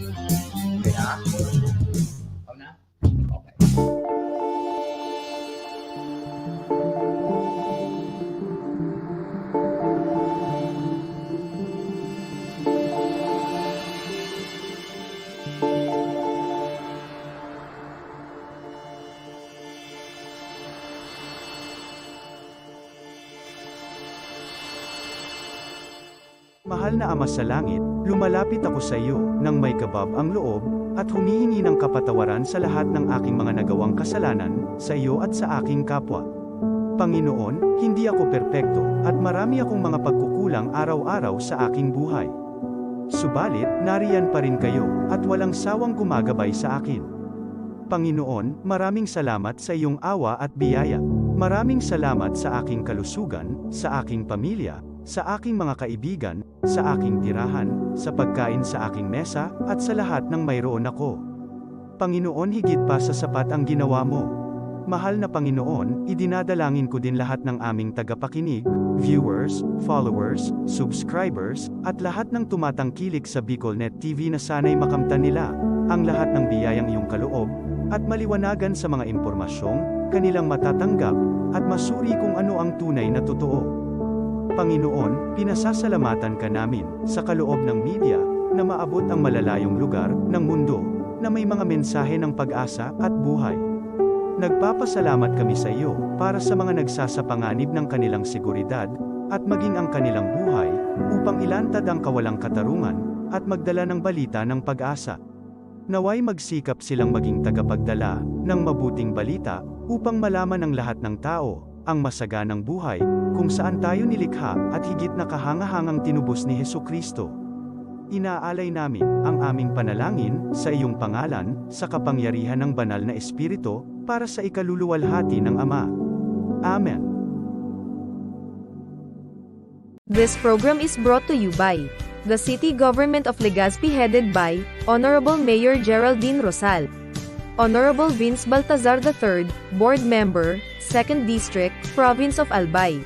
Okay na? Okay na? Okay. Mahal na Ama sa Langit, lumalapit ako sa iyo, nang may kabab ang loob, at humihingi ng kapatawaran sa lahat ng aking mga nagawang kasalanan, sa iyo at sa aking kapwa. Panginoon, hindi ako perpekto, at marami akong mga pagkukulang araw-araw sa aking buhay. Subalit, nariyan pa rin kayo, at walang sawang gumagabay sa akin. Panginoon, maraming salamat sa iyong awa at biyaya. Maraming salamat sa aking kalusugan, sa aking pamilya, sa aking mga kaibigan, sa aking tirahan, sa pagkain sa aking mesa, at sa lahat ng mayroon ako. Panginoon, higit pa sa sapat ang ginawa mo. Mahal na Panginoon, idinadalangin ko din lahat ng aming tagapakinig, viewers, followers, subscribers, at lahat ng tumatangkilik sa BicolNet TV na sana'y makamtan nila ang lahat ng biyayang iyong kaloob, at maliwanagan sa mga impormasyong kanilang matatanggap, at masuri kung ano ang tunay na totoo. Panginoon, pinasasalamatan ka namin, sa kaloob ng media, na maabot ang malalayong lugar, ng mundo, na may mga mensahe ng pag-asa, at buhay. Nagpapasalamat kami sa iyo, para sa mga nagsasapanganib ng kanilang seguridad, at maging ang kanilang buhay, upang ilantad ang kawalang katarungan, at magdala ng balita ng pag-asa. Naway magsikap silang maging tagapagdala, ng mabuting balita, upang malaman ng lahat ng tao, ang masaganang buhay, kung saan tayo nilikha, at higit na kahangahangang tinubos ni Hesukristo. Inaalay namin, ang aming panalangin, sa iyong pangalan, sa kapangyarihan ng banal na Espiritu, para sa ikaluluwalhati ng Ama. Amen. This program is brought to you by the City Government of Legazpi headed by Honorable Mayor Geraldine Rosal, Honorable Vince Baltazar III, Board Member, 2nd District, Province of Albay.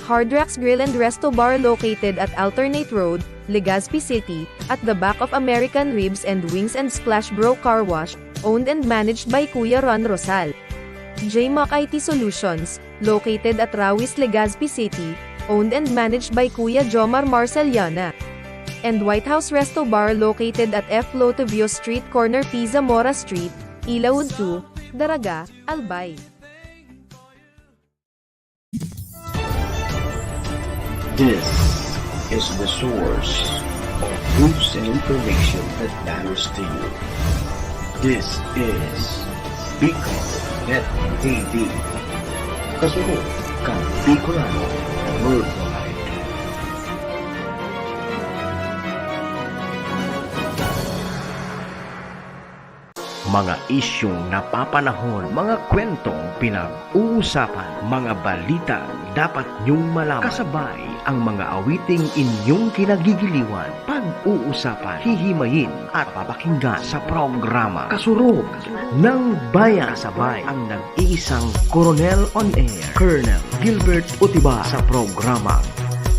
Hard Rocks Grill and Resto Bar located at Alternate Road, Legazpi City, at the back of American Ribs and Wings and Splash Bro Car Wash, owned and managed by Kuya Ron Rosal. JMAC IT Solutions, located at Rawis, Legazpi City, owned and managed by Kuya Jomar Marceliana. And White House Resto Bar located at F. Lotovio Street Corner P. Zamora Street, Ilaud 2, Daraga, Albay. This is the source of news and information that matters to you. This is BicolNet TV. Kasunod kang Bicolano Worldwide. Mga isyong napapanahon, mga kwentong pinag-uusapan, mga balita dapat niyong malaman. Kasabay ang mga awiting inyong kinagigiliwan, pag-uusapan, hihimayin at papakinggan sa programa Kasurog ng Bayan. Kasabay ang nag-iisang Coronel on Air, Colonel Gilbert Utiba sa programa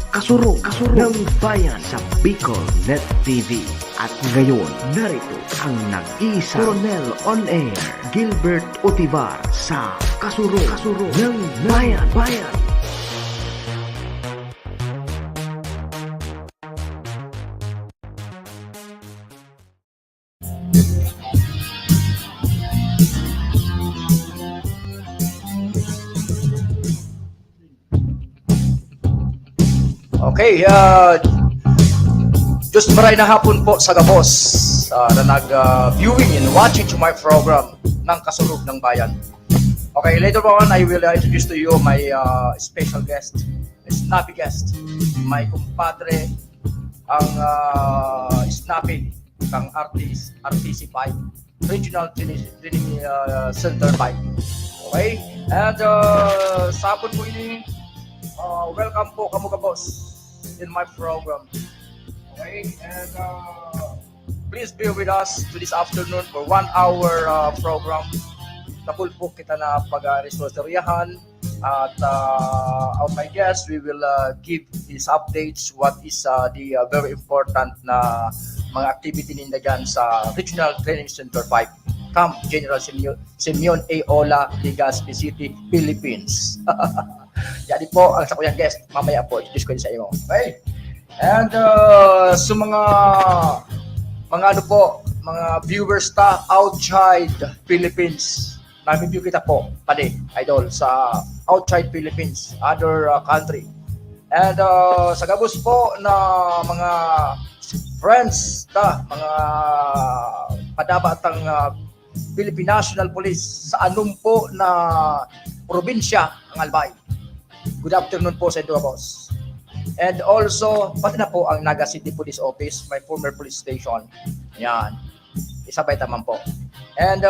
Kasurog ng Bayan sa BicolNet TV. At ngayon, narito ang nag-iisang Coronel on Air, Gilbert Utivar sa Kasurog ng Bayan. Okay, just maray na hapon po sa Gabos na nag-viewing and watching to my program ng Kasurog ng Bayan. Okay, later on, I will introduce to you my special guest, a snappy guest, my kumpadre, ang snappy, kang RTC5, Regional Training Center 5. Okay, and sa hapon po ini, welcome po kamo Gabos in my program. Okay, and please be with us to this afternoon for 1 hour program. Napulpok kita na pag-restoryahan at of my guest, we will give these updates what is the very important na mga activity ninyo dyan sa Regional Training Center 5, Camp General Simeon A. Ola, Legazpi City, Philippines. Yan po ang sa kuyang guest. Mamaya po, introduce ko din sa iyo. Okay? And sa mga viewers outside Philippines, nami-view kita po, pali, idol, sa outside Philippines, other country. And sa gabos po na mga friends, mga padabatang Philippine National Police sa anumpo na probinsya ang Albay. Good afternoon po sa inyo, boss. And also, pati na po ang Naga City Police Office, my former police station. Yan. Isabay taman po. And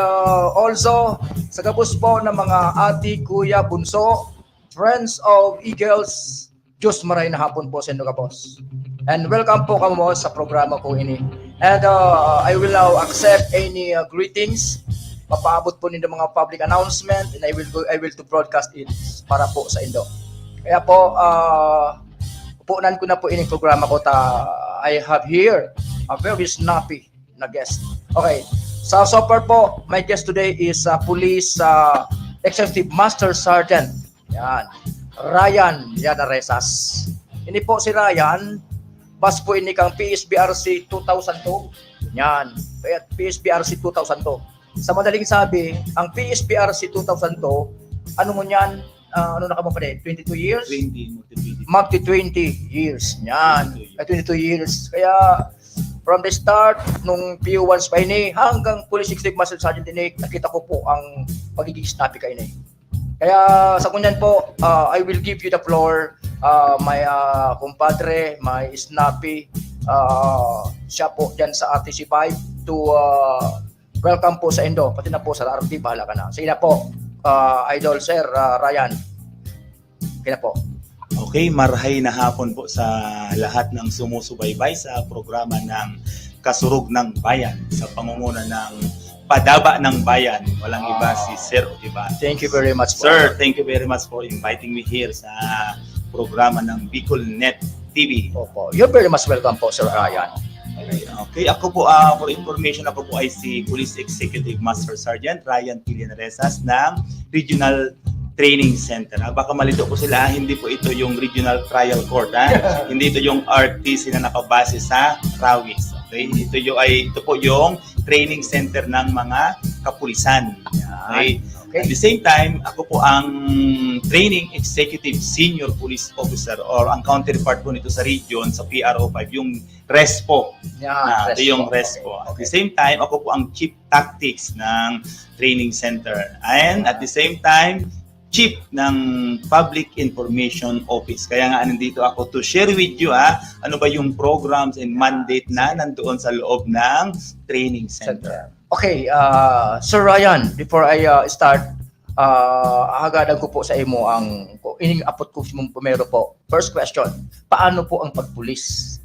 also, sa gabos po ng mga ati, kuya, bunso, friends of Eagles, Diyos maray na hapon po sa inyo, boss. And welcome po kamo sa programa ko ini. And I will now accept any greetings. Papaabot po ninyo mga public announcement and I will to broadcast it para po sa Indo. Kaya po, upunan ko na po ini programa ko I have here a very snappy na guest. Okay. So far po, my guest today is Police Executive Master Sergeant. Yan. Ryan Yanaresas. Ini po si Ryan, bas po ini kang PSBRC 2002. Yan. PSBRC 2002. Sa madaling sabi, ang PSBRC 2002, ano mo yan? Ano na ka mo pa rin? 22 years? 20. Magti 20 years. Yan. 22 years. Kaya, from the start, nung PO1 pa ini, hanggang Police Executive Master Sergeant ini, nakita ko po ang pagiging snappy ka ini. Kaya sa kunyan po, I will give you the floor, my kumpadre, my snappy, siya po dyan sa RTC5 to welcome po sa Indo, pati na po sa RT, bahala ka na. Sige na po, Idol Sir Ryan. Sige na po. Okay, marhay na hapon po sa lahat ng sumusubaybay sa programa ng Kasurug ng Bayan sa pangunguna ng Padaba ng Bayan. Walang iba si Sir Otiba. Thank you very much po. Sir, thank you very much for inviting me here sa programa ng Bicol Net TV. Opo. You're very much welcome po, Sir Ryan. Okay, ako po, for information, ako po ay si Police Executive Master Sergeant Ryan Yanaresas ng Regional Training Center. Baka malito po sila, hindi po ito yung Regional Trial Court. Hindi ito yung RTC na nakabase sa Rawis. Okay? Ito po yung training center ng mga kapulisan. Okay? Okay. At the same time, ako po ang Training Executive Senior Police Officer or ang counterpart po nito sa region, sa PRO5, yung RESPO. Yeah, Ito yung RESPO. At the same time, ako po ang Chief Tactics ng Training Center. And at the same time, Chief ng Public Information Office. Kaya nga nandito ako to share with you ano ba yung programs and mandate na nandoon sa loob ng Training Center. Okay, Sir Ryan, before I start, agadan ko po sa imo ang ining-apot ko mong pumero po. First question, paano po ang pagpulis?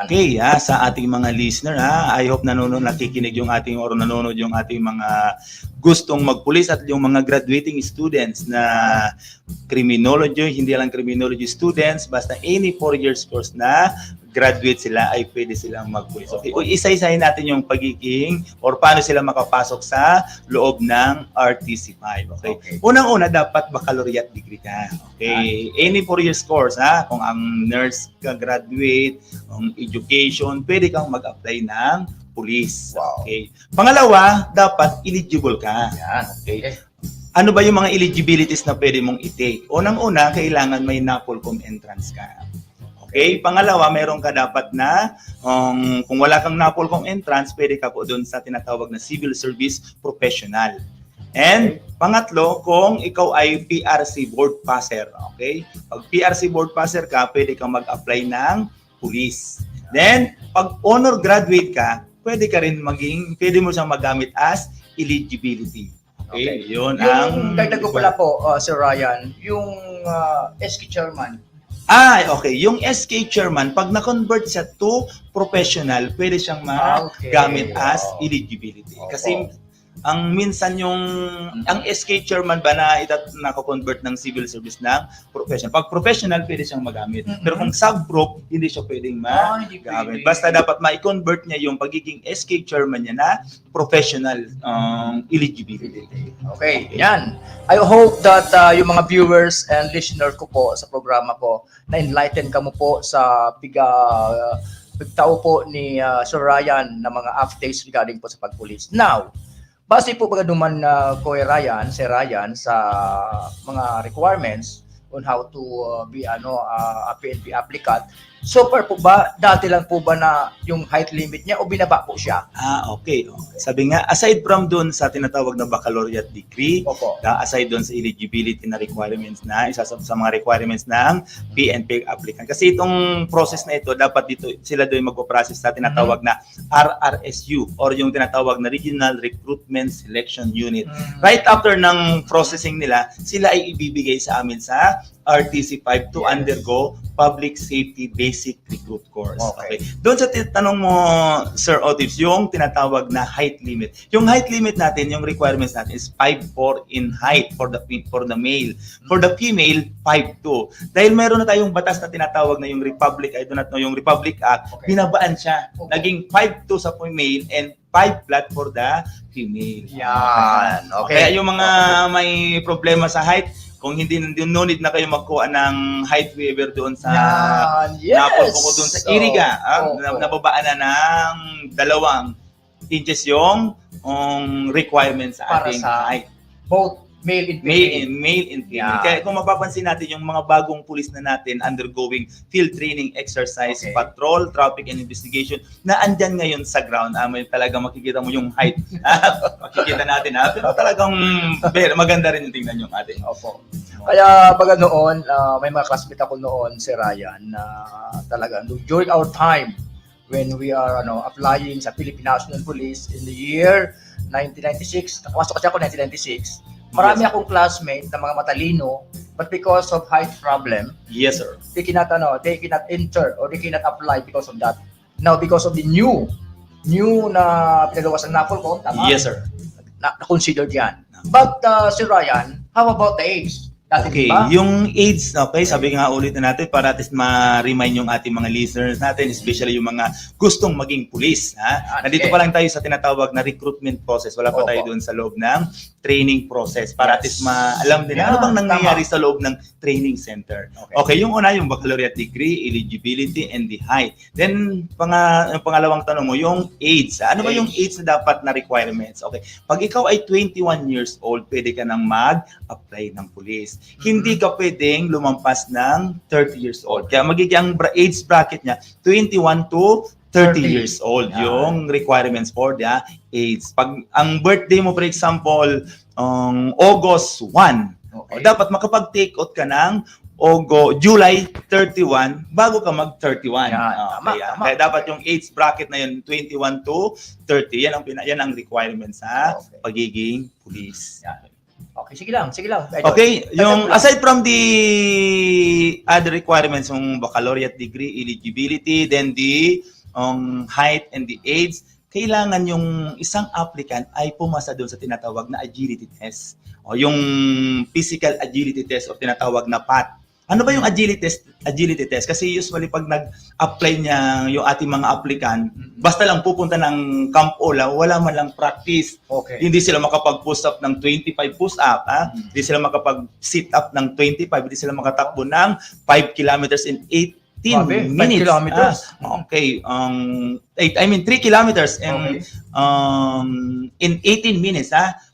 Okay, sa ating mga listener, I hope nakikinig yung ating or nanonood yung ating mga gustong magpulis at yung mga graduating students na criminology, hindi lang criminology students, basta any 4 years course na graduate sila ay pwede silang magpulis. Okay, isa-isahin natin yung pagiging or paano sila makapasok sa loob ng RTC5. Okay. Unang-una, dapat baccalaureate degree ka. Okay. Any 4 years course, kung ang nurse ka graduate, ang education, pwede kang mag-apply ng police. Wow. Okay. Pangalawa, dapat eligible ka. Yan. Okay. Ano ba yung mga eligibilities na pwede mong i-take? Unang-una, kailangan may NAPOLCOM entrance ka. Okay, pangalawa, meron ka dapat na kung wala kang NAPOLCOM entrance, pwede ka po doon sa tinatawag na Civil Service Professional. And pangatlo, kung ikaw ay PRC board passer, okay? Pag PRC board passer ka, pwede kang mag-apply ng police. Then, pag honor graduate ka, pwede pwede mo siyang magamit as eligibility. Okay, yun ang dagdag ko pala po, Sir Ryan, yung SK chairman. Okay. Yung SK chairman, pag na-convert siya to professional, pwede siyang magamit as eligibility. Kasi Ang minsan ang SK chairman ba na nako-convert ng civil service ng professional. Pag professional, pwede siyang magamit. Pero kung sub-group, hindi siya pwedeng Hindi magamit. pwede. Basta dapat ma-convert niya yung pagiging SK chairman niya na professional eligibility. Okay, yan. I hope that yung mga viewers and listener ko po sa programa ko, na-enlighten ka mo po sa pagtao po ni Sir Ryan na mga updates regarding po sa pagpulis. Now, base po pagkaduman Sir Ryan, sa mga requirements on how to be a PNP applicant. So far po ba, dati lang po ba na yung height limit niya o binaba po siya? Okay. Sabi nga, aside from doon sa tinatawag na baccalaureate degree, Opo. aside doon sa eligibility na requirements na, isa sa mga requirements ng PNP applicant. Kasi itong process na ito, dapat dito sila doon magpo-process sa tinatawag na RRSU or yung tinatawag na Regional Recruitment Selection Unit. Right after ng processing nila, sila ay ibibigay sa amin sa RTC5 to undergo Public Safety Basic Recruit Course. Okay. Doon sa tanong mo, Sir Otis, yung tinatawag na height limit. Yung height limit natin, yung requirements natin is 5'4" in height for the male. For the female, 5'2". Dahil meron na tayong batas na tinatawag na yung Republic, I do not know, yung Republic Act, Okay. binabaan siya. Okay. Naging 5'2" sa male and 5 flat for the female. Yan. Okay. Kaya yung mga may problema sa height, kung hindi no need na kayo magkuha ng height waiver doon sa Yan. Yes. Napol kung doon sa Iriga, Opo. nababaan na ng 2 inches yung requirements sa Para ating sa height. both male and female. Male and female. Yeah. Kaya kung mapapansin natin yung mga bagong pulis na natin undergoing field training exercise, Okay. patrol, traffic and investigation na andyan ngayon sa ground. May talaga makikita mo yung height. Makikita natin. Pero talagang maganda rin yung tingnan yung ating. Opo. Kaya baga noon, may mga classmate ako noon, si Ryan, na talaga during our time when we are applying sa Philippine National Police in the year 1996, nakapasok kasi ako 1996, marami akong classmate na mga matalino, but because of height problem, Yes, sir. they cannot enter or they cannot apply because of that. Now, because of the new na pinagawa sa NAPOL ko, tama? Yes, sir. Na-considered yan. But si Ryan, how about the age? Dati Okay, ba? yung age, okay, sabi nga ulit na natin para at least ma-remind yung ating mga listeners natin, especially yung mga gustong maging pulis. Nandito Okay. pa lang tayo sa tinatawag na recruitment process. Wala pa Opo. tayo doon sa loob ng training process para at Yes. least ma-alam din Yeah, ano bang nangyayari tama. sa loob ng training center. Okay. Okay, yung una yung baccalaureate degree, eligibility, and the height. Then, yung pangalawang tanong mo, yung age. Ano ba yung age na dapat na requirements? Okay, pag ikaw ay 21 years old, pwede ka nang mag-apply ng pulis. Hindi ka pwedeng lumampas ng 30 years old. Kaya magiging ang age bracket niya 21 to 30 years old Yeah. yung requirements for the age. Pag ang birthday mo, for example, August 1, Okay. dapat makapag-take out ka ng July 31 bago ka mag-31. Yan, tama, tama. Kaya dapat yung age bracket na yun 21 to 30. Yan ang requirements sa Okay. pagiging police. Yan. Okay, sige lang. Idol. Okay, yung Idol. aside from the other requirements, yung baccalaureate degree, eligibility, then the height and the age, kailangan yung isang applicant ay pumasa doon sa tinatawag na agility test o yung physical agility test o tinatawag na PAT. Ano ba yung agility test? Kasi usually pag nag-apply niya yung ating mga applicant, basta lang pupunta ng Camp Ola, wala man lang practice. Okay. Hindi sila makapag-push up ng 25 push up, Hindi sila makapag-sit up ng 25, hindi sila makatakbo ng 5 kilometers in 18 Grabe, 5 minutes. kilometers. Okay, 3 kilometers in Okay. in 18 minutes,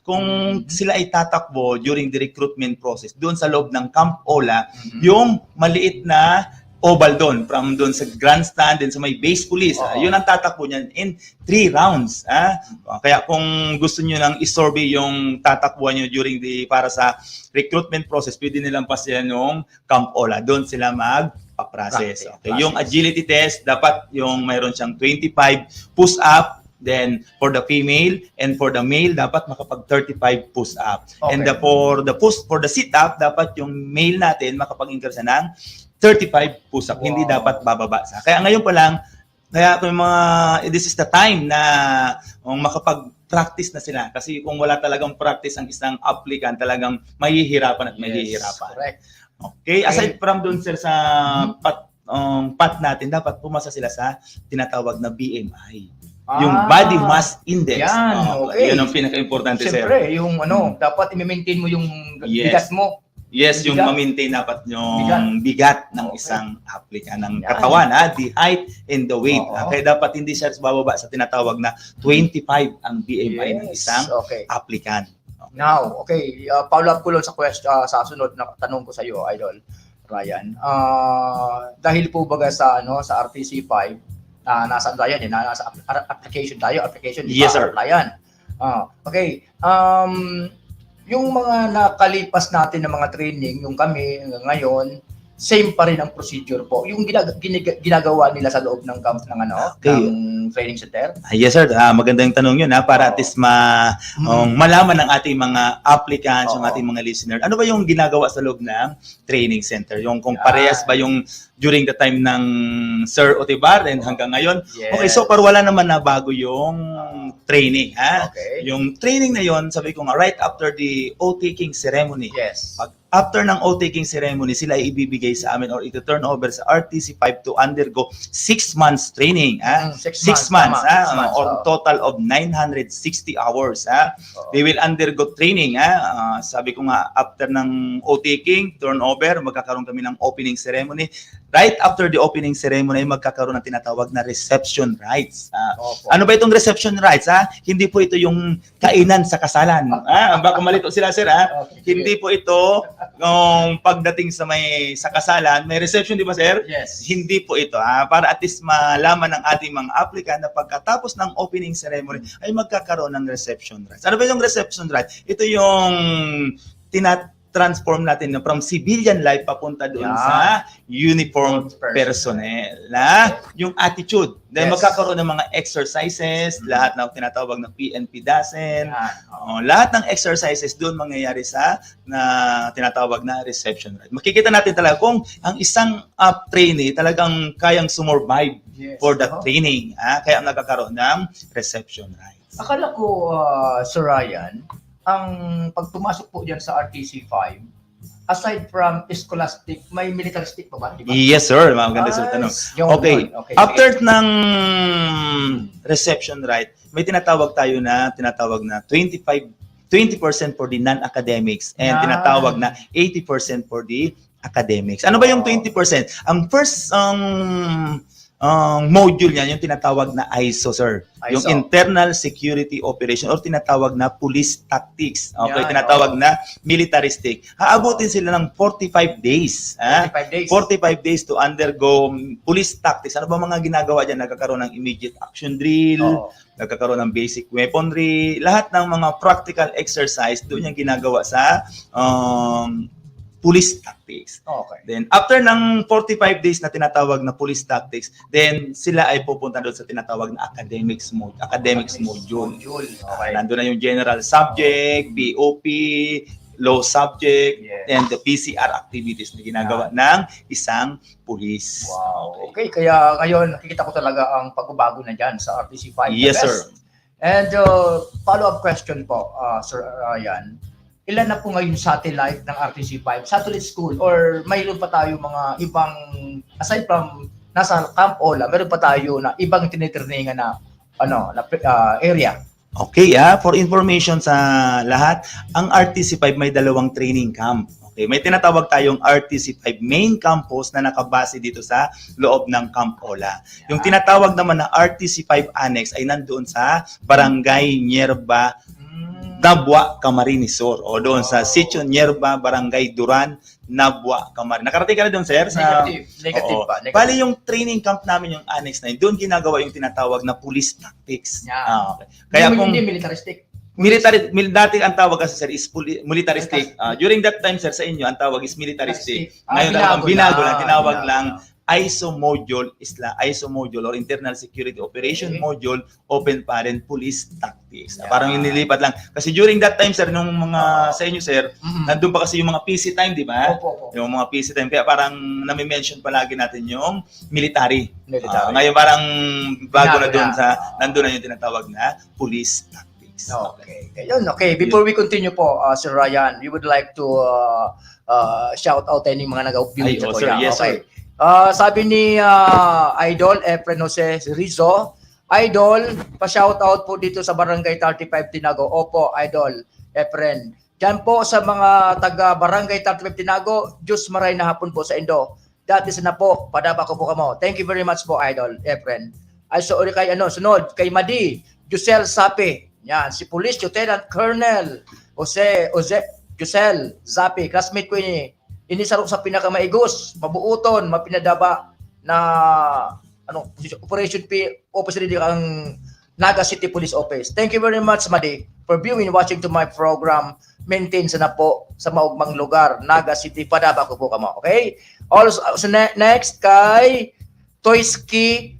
Kung sila ay tatakbo during the recruitment process doon sa loob ng Camp Ola, yung maliit na oval doon, from doon sa grandstand din sa may base police, yun ang tatakbo niyan in 3 rounds. Kaya kung gusto niyo nang i-survey yung tatakbuhan niyo during para sa recruitment process, pwede nilang pasiyan yung Camp Ola. Doon sila mag-process. Okay. Yung agility test, dapat yung mayroon siyang 25 push-up. Then, for the female and for the male, dapat makapag 35 push-up. Okay. And for the sit-up, dapat yung male natin makapag-increase ng 35 push-up. Hindi dapat bababa sa. Kaya ngayon pa lang, Kaya kung this is the time na makapag-practice na sila. Kasi kung wala talagang practice ang isang applicant, talagang mahihirapan at mahihirapan. Correct. Okay, aside from dun sir sa path natin, dapat pumasa sila sa tinatawag na BMI. Yung body mass index. Yan, okay. Yun ang pinaka-importante sir. Siyempre, yung dapat i-maintain mo yung Yes. bigat mo. Yes, yung Bigat. ma-maintain dapat yung bigat ng Okay. isang applicant, ng Yan. katawan, the height and the weight. Oo. Kaya dapat hindi siya bababa sa tinatawag na 25 ang BMI ng Yes, isang okay. applicant. Now, okay, follow up ko lang sa sa sunod na tanong ko sa iyo, Idol Ryan. Dahil po baga sa sa RTC 5, nasa tayo nasa application tayo, di Yes, ba? sir. Applyan. Okay. Yung mga nakalipas natin ng mga training, yung kami ngayon, same pa rin ang procedure po. Yung ginagawa nila sa loob ng camp ng Okay. ng training center. Yes sir, maganda yung tanong yun para at least malaman ng ating mga applicants, yung Oo. ating mga listeners. Ano ba yung ginagawa sa loob ng training center? Yung kung Yan. parehas ba yung during the time ng Sir Otibar and hanggang ngayon? Yes. Okay, so par wala naman na bago yung training. Okay. Yung training na yon, sabi ko nga, right after the oath-taking ceremony. Yes. Pag after ng oath-taking ceremony, sila ay ibibigay sa amin or ito-turn over sa RTC 5 to undergo 6 months training. 6 months, tama, 6 months, or total of 960 hours. They will undergo training. Sabi ko nga, after ng oath-taking, turnover, magkakaroon kami ng opening ceremony. Right after the opening ceremony, magkakaroon ng tinatawag na reception rites. Opo. Ano ba itong reception rites? Hindi po ito yung kainan sa kasalan. Baka malito sila, sir. Okay. Hindi po ito yung pagdating sa kasalan. May reception, di ba, sir? Yes. Hindi po ito. Para at least malaman ng ating mga applicant na pagkatapos ng opening ceremony ay magkakaroon ng reception rites. Ano ba yung reception rites? Ito yung transform natin from civilian life papunta doon sa uniform personnel. Yung attitude. Then Yes. magkakaroon ng mga exercises, lahat ng tinatawag na PNP DASEN. Yan. Lahat ng exercises doon mangyayari sa tinatawag na reception rite. Makikita natin talaga kung ang isang trainee talagang kayang sumurvive Yes. for that training. Kaya nagkakaroon ng reception rites. Akala ko, Sir Ryan, ang pagtumasok po dyan sa RTC 5, aside from scholastic, may militaristic pa ba? Diba? Yes, sir. Maganda sa tanong. Okay. After ng reception rite, may tinatawag na 20% for the non-academics and Yan. tinatawag na 80% for the academics. Ano ba yung 20%? Ang first module niyan, yung tinatawag na ISO, sir. Yung ISO. Internal Security Operation or tinatawag na police tactics. Okay, Yan, tinatawag na militaristic. Haabutin sila ng 45 days. 45 days. 45 days to undergo police tactics. Ano ba mga ginagawa dyan? Nagkakaroon ng immediate action drill, Oo. nagkakaroon ng basic weaponry, lahat ng mga practical exercise doon yung ginagawa sa police tactics. Okay. Then, after ng 45 days na tinatawag na police tactics, then sila ay pupunta doon sa tinatawag na academics module. Okay. Nandun na yung general subject, POP, law subject, Yes. and the PCR activities na ginagawa ng isang police. Wow. Okay, kaya ngayon nakikita ko talaga ang pagbabago na dyan sa RTC 5. Yes, The sir. best. And follow-up question po, Sir Ryan. Ilan na po ngayon satellite ng RTC 5? Satellite school or mayroon pa tayo mga ibang, aside from nasa Camp Ola, meron pa tayo na ibang tinitrainingan na area? Okay, for information sa lahat, ang RTC 5 may dalawang training camp. Okay, may tinatawag tayong RTC 5 main campus na nakabase dito sa loob ng Camp Ola. Yung tinatawag naman na RTC 5 Annex ay nandoon sa Barangay Nyerba, Nabwa, Camarines Sur, o doon sa Sitio Nyerba, Barangay Duran, Nabwa, Camarines. Nakarating ka na doon, sir? Negative Oo. pa. Negative. Bali yung training camp namin, yung annex na yun, doon ginagawa yung tinatawag na police tactics. Yeah. Okay. Kaya Hindi- kung hindi militaristic. dati ang tawag kasi, sir, is militaristic. During that time, sir, sa inyo, ang tawag is militaristic. Ngayon, Binago binago lang, lang. tinawag Binago lang ISO module or Internal Security Operation Okay. Module, Open Parent Police Tactics. Yeah. Parang inilipat lang. Kasi during that time, sir, nung mga sa inyo, sir, Mhm. nandun pa kasi yung mga PC time, di ba? Opo. Yung mga PC time. Kaya parang nami-mention palagi natin yung military. Military. Ngayon parang bago na Binago doon na. nandun na yung tinatawag na police tactics. Okay. Ayun, okay. Before we continue po, Sir Ryan, we would like to shout out any mga nag-view Ay, sa oh, sir. Kuya. Yes, Okay. sir. Sabi ni Idol Efren Jose Rizzo, Idol, pa-shout out po dito sa Barangay 35 Tinago. Opo, Idol Efren. Diyan po sa mga taga Barangay 35 Tinago, Diyos maray na hapon po sa Indo. Dati sana po, padaba ko po kamo. Thank you very much po, Idol Efren. Ay, so, kay sunod, kay Madi, Jusel Sapi. Yan, si Police Lieutenant Colonel Jusel Sapi, classmate ko inisarok sa pinakamaigos, mabuuton, mapinadaba na Operation P Officer din ang Naga City Police Office. Thank you very much, Madi, for viewing and watching to my program. Maintain sana po sa maugmang lugar, Naga City, padaba ko po kamo. Okay? Also, next kay Toyski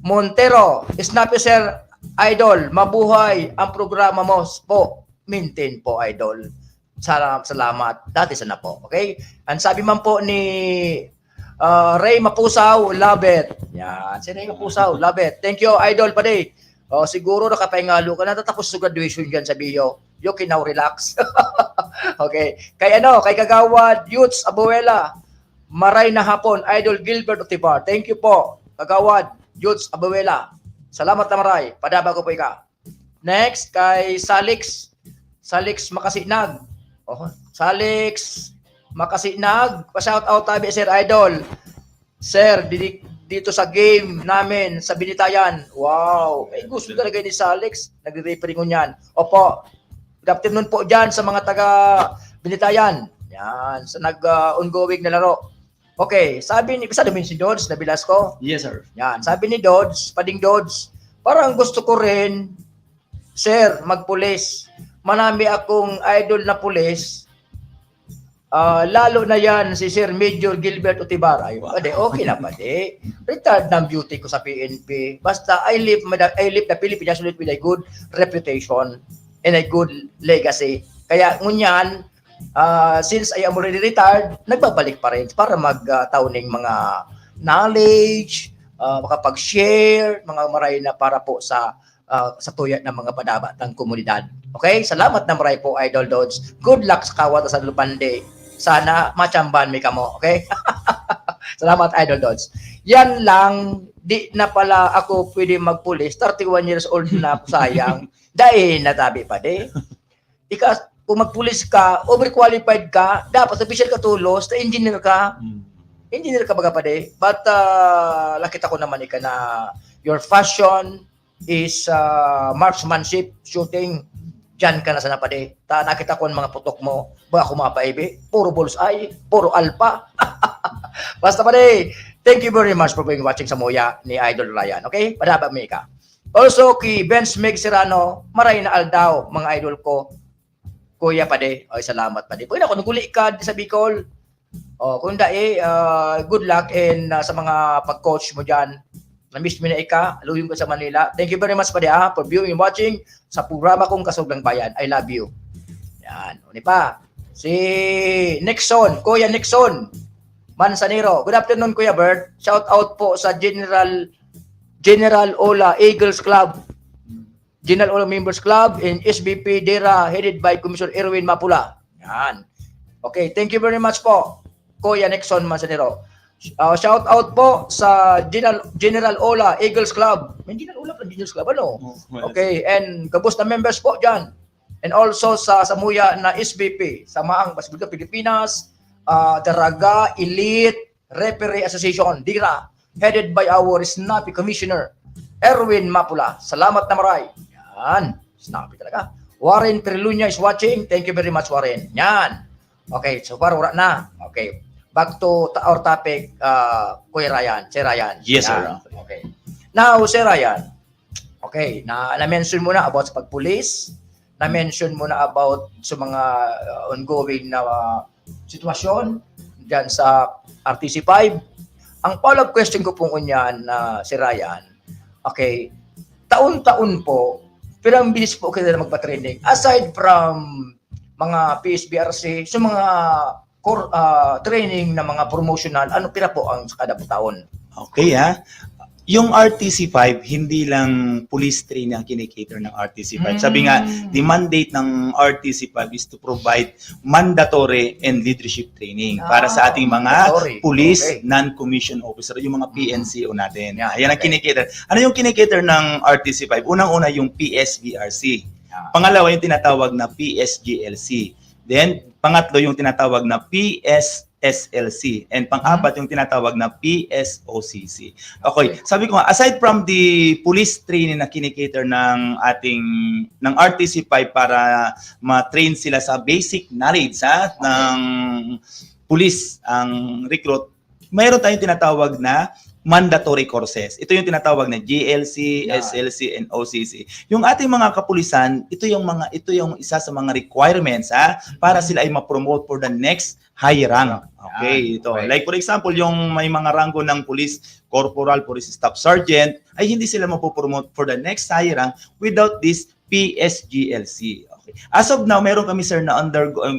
Montero. Snappy Sir Idol, mabuhay ang programa mo po. Maintain po, Idol. Salamat. Dati sana po. Okay? Ang sabi man po ni Ray Mapusaw, love it. Yan. Si Ray Mapusaw, love it. Thank you, Idol, pade. Siguro nakapahingalo ka na. Tatapos sa graduation dyan sa Bio. You can now relax. Okay. Kay Kagawad, Youths, Abuela, maray na hapon, Idol Gilbert Otibar. Thank you po, Kagawad, Youths, Abuela. Salamat na maray. Padaba ko po ika. Next, kay Salix Makasinag. Salix Makasinag. Pa-shout out tabi, Sir Idol. Sir, dito sa game namin sa Binitayan. Wow. May gusto talaga ni Salix. Nagre-referring ko niyan. Opo. Good afternoon po dyan sa mga taga Binitayan. Yan. Sa nag-ongoing na laro. Okay. Sabi ni si Dodds na Velasco. Yes, sir. Yan. Sabi ni Dodds, Pading Dodds, parang gusto ko rin, Sir, magpulis. Marami akong idol na pulis. Lalo na yan si Sir Major Gilbert Otibar. Ay, pade, okay na pade. Retired ng beauty ko sa PNP. Basta I live the Philippines with a good reputation and a good legacy. Kaya ngunyan, since I am already retired, nagbabalik pa rin para magtauning mga knowledge, makapag-share, mga maray na para po sa tuya ng mga padaba ng komunidad. Okay? Salamat na maray po, Idol Dodds. Good luck sa kawat sa Lupande. Sana machamban may kamo. Okay? Salamat, Idol Dodds. Yan lang. Di na pala ako pwede magpulis. 31 years old na ako, sayang. Dahil natabi pa de. Kung magpulis ka, overqualified ka, dapat official ka tulos, na engineer ka. Engineer ka baga pa de. But nakita ko naman ika na your fashion is marksmanship, shooting. Diyan ka na sana pa de. Nakita ko ang mga putok mo. Baka kumapaibi. Puro bullseye. Puro alpha. Basta pa de. Thank you very much for watching sa Moya ni Idol Ryan. Okay? Padaba mo ka. Also, kay Benz Meg Serrano, maray na aldaw, mga idol ko. Kuya pa de. Ay, salamat pa de. Pwede ako, naguli ka sa Bicol. Kung good luck and sa mga pag-coach mo dyan. Na-miss mo na ika, aluhin ko sa Manila. Thank you very much pa de for viewing and watching sa programa kong Kasuglang Bayan. I love you. Yan. Uni pa. Si Nixon, Kuya Nixon Manzanero. Good afternoon, Kuya Bert. Shout out po sa General Ola Eagles Club, General Ola Members Club in SBP Dera headed by Commissioner Erwin Mapula. Yan. Okay, thank you very much po, Kuya Nixon Manzanero. Shout out po sa General Ola Eagles Club. May General Ola pa Eagles Club, ano? Okay, and kabus na members po dyan. And also sa Samuya na SBP, Samaang Basketball Pilipinas, Daraga Elite Referee Association, DIRA, headed by our snappy Commissioner Erwin Mapula. Salamat na maray. Yan, snappy talaga. Warren Perilunya is watching. Thank you very much, Warren. Yan. Okay, so far wala na. Okay. Back to our topic, Kuya Ryan, Sir Ryan. Yes, sir. Okay. Now, Sir Ryan, okay, na-mention mo na about sa pagpulis, na-mention mo na about sa mga ongoing na sitwasyon dyan sa RTC 5. Ang follow-up question ko po kunyan na si Ryan, okay, taon-taon po, pero ang bilis po kayo na magpa-training. Aside from mga PSBRC, so mga core, training na mga promotional, ano pira po ang kada po taon? Okay, ha? Yung RTC5, hindi lang police training ang kinikater ng RTC5. Sabi nga, the mandate ng RTC5 is to provide mandatory and leadership training para sa ating mga mandatory. police, Okay. non-commissioned officer, yung mga PNCO natin. Yeah, Ayan ang okay. kinikater. Ano yung kinikater ng RTC5? Unang-una yung PSVRC. Yeah. Pangalawa yung tinatawag na PSGLC. Then, pangatlo yung tinatawag na PSSLC. And pang-apat yung tinatawag na PSOCC. Okay, sabi ko nga, aside from the police training na kinikater ng RTC5 para ma-train sila sa basic knowledge ng police ang recruit, mayroon tayong tinatawag na mandatory courses. Ito yung tinatawag na GLC, Yeah. SLC, and OCC. Yung ating mga kapulisan, ito yung isa sa mga requirements para sila ay ma-promote for the next higher rank. Okay, ito. Okay. Like for example, yung may mga ranggo ng police corporal, police staff sergeant, ay hindi sila mapopromote for the next higher rank without this PSGLC. Okay. As of now, meron kami sir na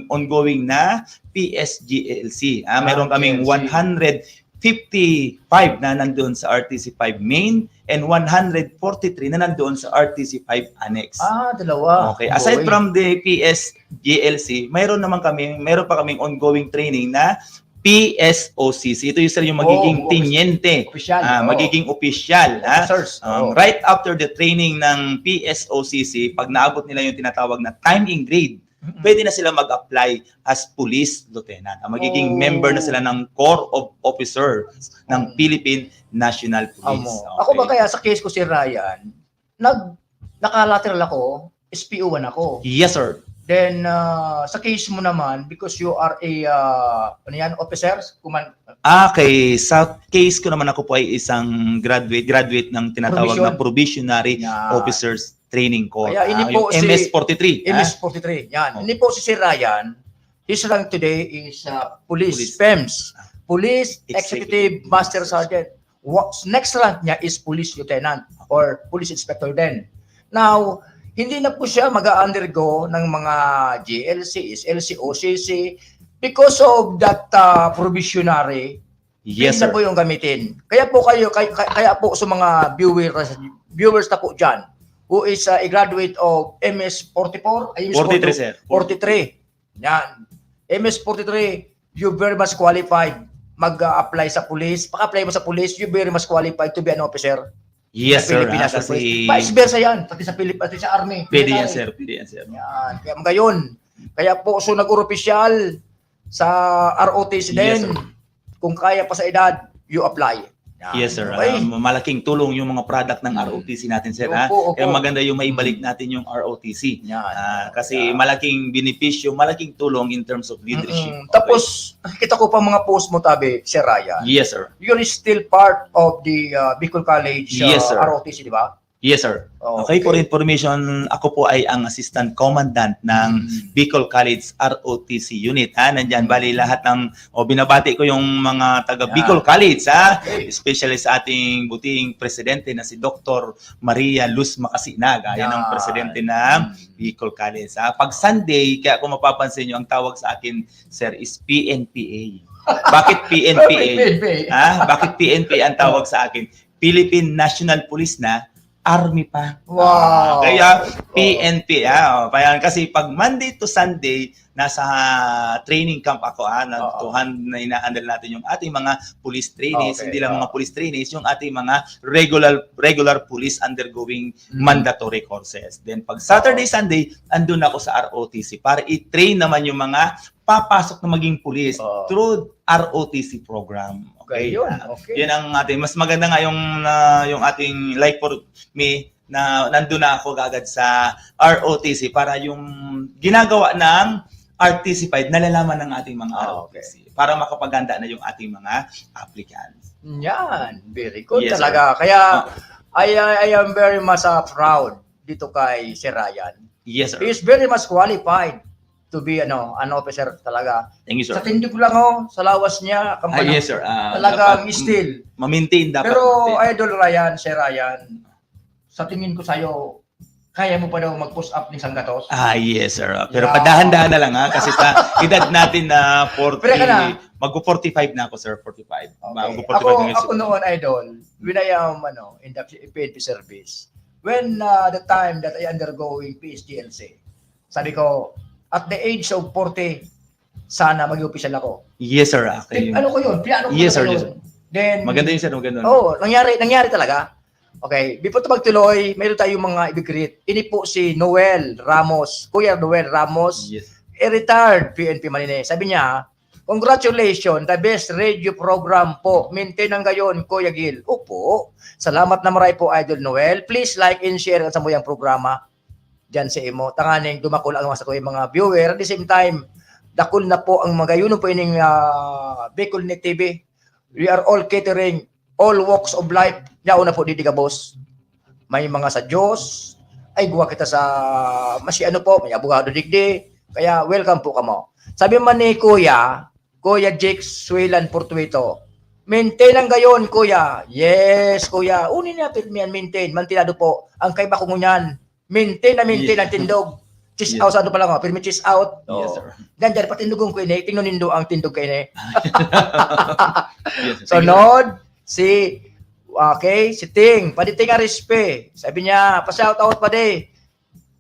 ongoing na PSGLC. Meron kaming 155 na nandoon sa RTC5 main and 143 na nandoon sa RTC5 annex. Dalawa. Okay. Aside from the PSGLC, meron pa kaming ongoing training na PSOCC. Ito yung sir yung magiging tiniente. Official. Magiging opisyal. Officers. Right after the training ng PSOCC, pag naabot nila yung tinatawag na time in grade, pwede na sila mag-apply as police lieutenant. Magiging member na sila ng Corps of Officers ng Philippine National Police. Okay. Ako ba kaya sa case ko si Ryan, nakalateral ako, SPO1 ako. Yes, sir. Then, sa case mo naman, because you are a, officer, Okay, sa case ko naman ako po ay isang graduate ng tinatawag na probationary officers training corps. Kaya hindi po yung si MS-43. MS-43, yan. Hindi po si Ryan, his rank today is Police PEMS, Police Executive Master Sergeant. Next rank niya is Police Lieutenant or Police Inspector din. Now, hindi na po siya mag-undergo ng mga GLC, SLC, OCC because of that probationary. Yes, na sir. po yung gamitin. Kaya po kaya po sa mga viewers na po dyan, who is a graduate of MS-44? 43, sir. 43. Yan. MS-43, you very much qualified mag-apply sa police. Pag-apply mo sa police, you very much qualified to be an officer. Yes, sa sir. Pilipinas Kasi Police. Vice versa yan. Pati sa pati sa Army. pwede yan, Military. sir. Pwede yan, sir. Yan. Kaya ngayon, kaya po so nag-oropisyal sa ROTC Yes, din. sir. Kung kaya pa sa edad, you apply. Yan. Yes, sir. Okay. Malaking tulong yung mga product ng ROTC natin, sir. Opo. Kaya maganda yung maibalik natin yung ROTC. Yan. Kasi malaking benepisyo, malaking tulong in terms of leadership. Okay. Tapos, nakikita ko pa mga post mo, tabi, si Ryan. Yes, sir. You're still part of the Bicol College Yes, sir. ROTC, di ba? Yes, sir. Okay, for information, ako po ay ang assistant commandant ng Bicol College ROTC unit. Nandyan, bali lahat ng, binabati ko yung mga taga Bicol College, Okay. especially sa ating buting presidente na si Dr. Maria Luz Macasinag, yan ang presidente ng Bicol College. Pag Sunday, kaya kung mapapansin nyo, ang tawag sa akin, sir, is PNPA. Bakit PNPA? Bakit PNPA ang tawag sa akin? Philippine National Police na Army pa. Wow. Kaya PNP. Kasi pag Monday to Sunday, nasa training camp ako. Na ina-handle natin yung ating mga police trainees. Hindi lang mga police trainees, yung ating mga regular police undergoing mandatory courses. Then pag Saturday, Sunday, andun ako sa ROTC para i-train naman yung mga papasok na maging police through ROTC program. Okay, yun. Okay. Yun ang ating, mas maganda nga yung ating like for me na nandun na ako agad sa ROTC para yung ginagawa ng RTC5 nalalaman ng ating mga ROTC para makapaganda na yung ating mga applicants. Yan, very good Yes, talaga. Kaya I am very much proud dito kay si Ryan. Yes, sir. He is very much qualified to be an officer talaga. Thank you, sir. Sa tindi ko lang sa lawas niya, kampanya. Yes, sir. Talagang still. Ma-maintain dapat. Pero natin. Idol Ryan, Sir Ryan, sa tingin ko sa'yo, kaya mo pa daw mag-push up ng Sangatos? Yes, sir. Pero Yeah. padahan-dahan na lang kasi sa edad natin na 40, Pero ka na. mag-45 na ako, sir, 45. Okay. Mag-45 na Ako noon, Idol, when I am in the PNP service, when the time that I undergoing PSGLC, sabi ko, at the age of 40, sana mag-official ako. Yes, sir. Okay. Ano ko yun? Piano ko Yes, na sir. yun. Yes, sir. Then, Maganda yun, sir. Maganda. nangyari talaga. Okay, before ito magtuloy, mayroon tayong mga ibig-greet. Ini po si Noel Ramos, Kuya Noel Ramos, Yes. retired PNP Manine. Sabi niya, congratulations, the best radio program po. Maintain ang gayon, Kuya Gil. Opo. Salamat na maray po, Idol Noel. Please like and share ang samuyang programa dyan sa imo. Tanganing dumakul ang mga sa tuwing mga viewer. At the same time, dakul na po ang mga yun po ining Bicol Net TV. We are all catering, all walks of life. Yaon na po dito ka, boss. May mga sa Diyos. Ay, guwa kita sa ano po, may abogado digdi. Kaya welcome po kamo. Sabi man ni Kuya Jake Swilan Portuito, maintain ang gayon, Kuya. Yes, Kuya. Unin niya, maintain. Mantinado po. Ang kaiba ko ngunyan. Maintain ang tindog. Cheese Yes. out, ano pa lang, pirmi cheese out. Yes, sir. Ganyan, patindugong ko ini. Tingnan nindo ang tindog ko ini. Yes, sir. So, Nod, si Ting, paditing Arispe. Sabi niya, pa-shout out pa de.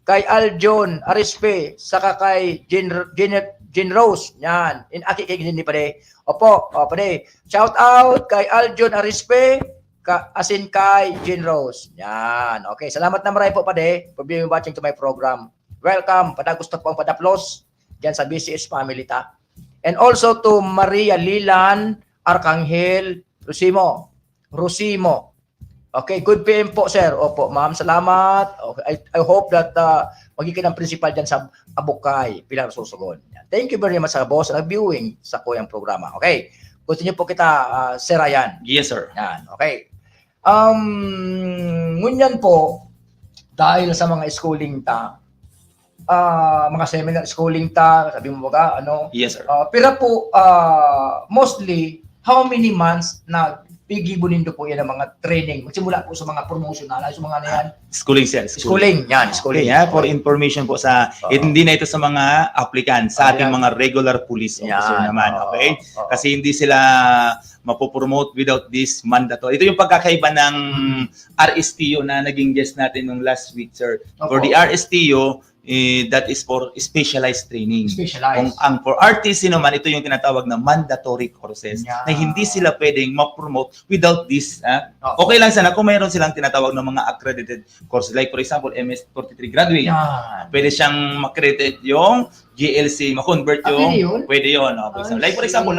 Kay Aljon Arispe, saka kay Jean Rose. Yan. Aki kay hindi pa de. Opo, pa de. Shout out kay Aljon Arispe, asin kay Jean Rose. Yan. Okay, salamat na maray po pa de for being watching to my program. Welcome. Pada gusto po ang padaplos diyan sa BCS family ta. And also to Maria Lilan Arcangel Rosimo. Okay, good PM po, sir. Opo, ma'am, salamat. Okay, I hope that magiging ang principal dyan sa Abukay, Pilar Susugon. Thank you very much sa boss na viewing sa kuyang programa. Okay, gusto niyo po kita, Sir Ryan. Yes, sir. Yan, okay. Ngunyan po, dahil sa mga schooling ta, mga seminar schooling ta, sabi mo ba, Yes, sir. pero po, mostly, how many months na pigibunin po yan ang mga training? Magsimula po sa mga promotional, sa mga na yan. Schooling, sir. Schooling, yan, schooling. Okay, for information po sa, hindi na ito sa mga applicant, sa ating Ayan. mga regular police officer Yan, naman, okay? oo. Kasi hindi sila mapopromote without this mandatory. Ito yung pagkakaiba ng RSTO na naging guest natin nung last week, sir. For Opo. the RSTO, that is for specialized training. Specialized. Ang for RTC naman, ito yung tinatawag na mandatory courses Yeah. na hindi sila pwedeng ma-promote without this. Oo. Okay lang sana kung mayroon silang tinatawag ng mga accredited courses. Like for example, MS43 graduate. Yan. Pwede siyang makredit yung GLC, ma-convert yung... pwede yun? Pwede yun. Like for example,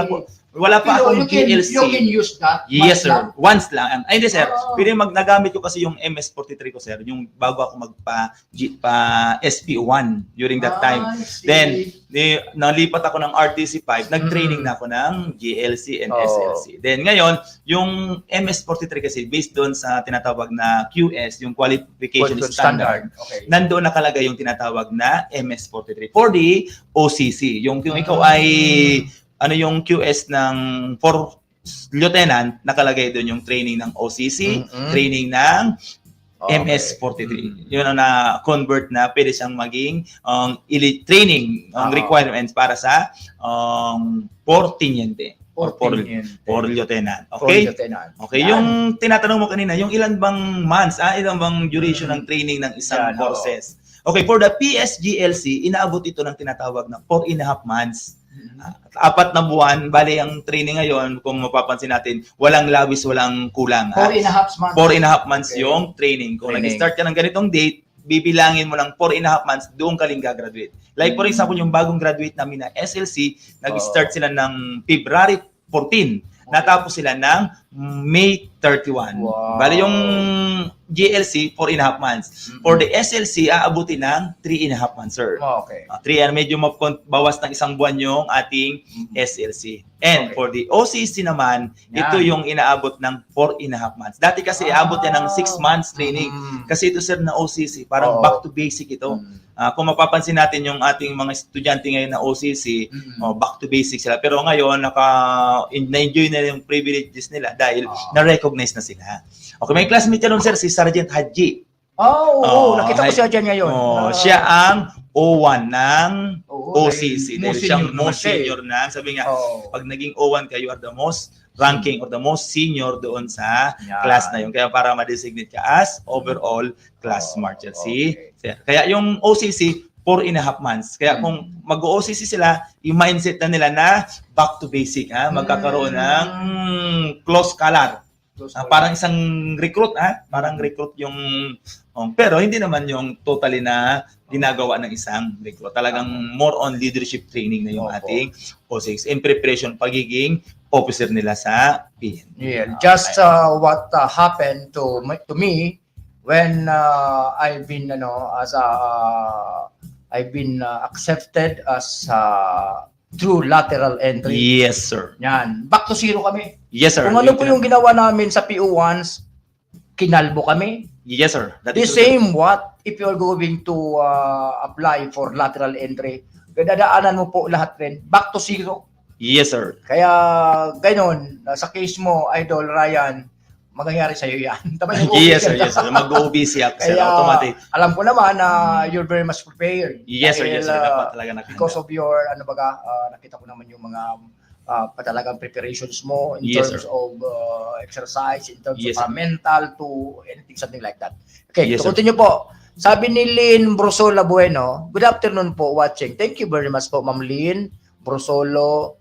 wala pa Pero akong you GLC. can use that. Yes, once sir. lang. Once lang. Ay, hindi, sir. Oh. Pwede nagamit ko kasi yung MS43 ko, sir. Yung bago ako SP1 during that time. I see. Then, nalipat ako ng RTC5, nag-training na ako ng GLC and Oh. SLC. Then ngayon, yung MS43 kasi based doon sa tinatawag na QS, yung Qualification Standard, Okay. nandoon nakalagay yung tinatawag na MS43 for the OCC. Yung ikaw ay yung QS ng for lieutenant, nakalagay doon yung training ng OCC, Mm-mm. training ng Okay. MS43. Yun ang na-convert na pwede siyang maging elite training requirements para sa for teniente or for lieutenant. Okay? Okay, Yan. yung tinatanong mo kanina, yung ilan bang months, ilan bang duration ng training ng isang Yan, courses? Okay, for the PSGLC, inaabot ito ng tinatawag na 4.5 months. 4 na buwan, bali ang training ngayon, kung mapapansin natin, walang labis, walang kulang. 4.5 months. 4.5 months Okay. yung training. Kung Training. nag-start ka ng ganitong date, bibilangin mo ng 4.5 months, doon ka lang gagraduate. Like for example, yung bagong graduate namin na SLC, nag-start sila ng February 14. Natapos sila ng May 31. Wow. Bali yung GLC, 4.5 months. For the SLC, aabutin ng 3.5 months, sir. Okay. 3 medyo bawas ng isang buwan yung ating SLC. And Okay. for the OCC naman, Yan. ito yung inaabot ng 4.5 months. Dati kasi aabot yan ng 6 months training. Kasi ito sir na OCC, parang Oo. back to basic ito. Kung mapapansin natin yung ating mga estudyante ngayon na OCC, back to basic sila. Pero ngayon, na-enjoy na yung privileges nila dahil na-recognize na sila. Okay, may classmate ka nun, sir, si Sergeant Haji. Oo, nakita ko siya dyan ngayon. Siya ang O1 ng Oo, OCC. Dahil most siyang senior most naman siya eh. senior na. Sabi nga, Oo. pag naging O1 ka, you are the most ranking or the most senior doon sa Yan. class na yun. Kaya para ma-designate ka as overall class marcher si okay. sir. Kaya yung OCC, 4.5 months. Kaya kung mag-OCC sila, yung mindset na nila na back to basic. Magkakaroon ng close collar. Parang isang recruit, parang recruit yung pero hindi naman yung totally na ginagawa ng isang recruit. Talagang more on leadership training na yung Opo. ating O6 in preparation pagiging officer nila sa PNP. Yeah, just what happened to me when I've been I've been accepted as through lateral entry. Yes, sir. Yan, back to zero kami. Yes, sir. Kung ano po yung ginawa namin sa PO1s, kinalbo kami. Yes, sir. That The is true, sir. same what if you're going to apply for lateral entry, dadaanan mo po lahat rin, back to zero. Yes, sir. Kaya ganoon, sa case mo, Idol Ryan, mangyayari sa iyo yan. Tama yung Yes, sir. official. Yes, sir. Mag-OBC ako, sir. Kaya Automatic. alam ko naman na you're very much prepared. Yes, sir. Dahil, Yes, sir. Dapat talaga nakahanda. because of your, nakita ko naman yung mga talagang preparations mo in Yes, terms sir. of exercise, in terms Yes, of sir. mental to anything, something like that. Okay, Yes, to sir. continue po. Sabi ni Lynn Brosola Bueno, good afternoon po watching. Thank you very much po, Ma'am Lynn Brosolo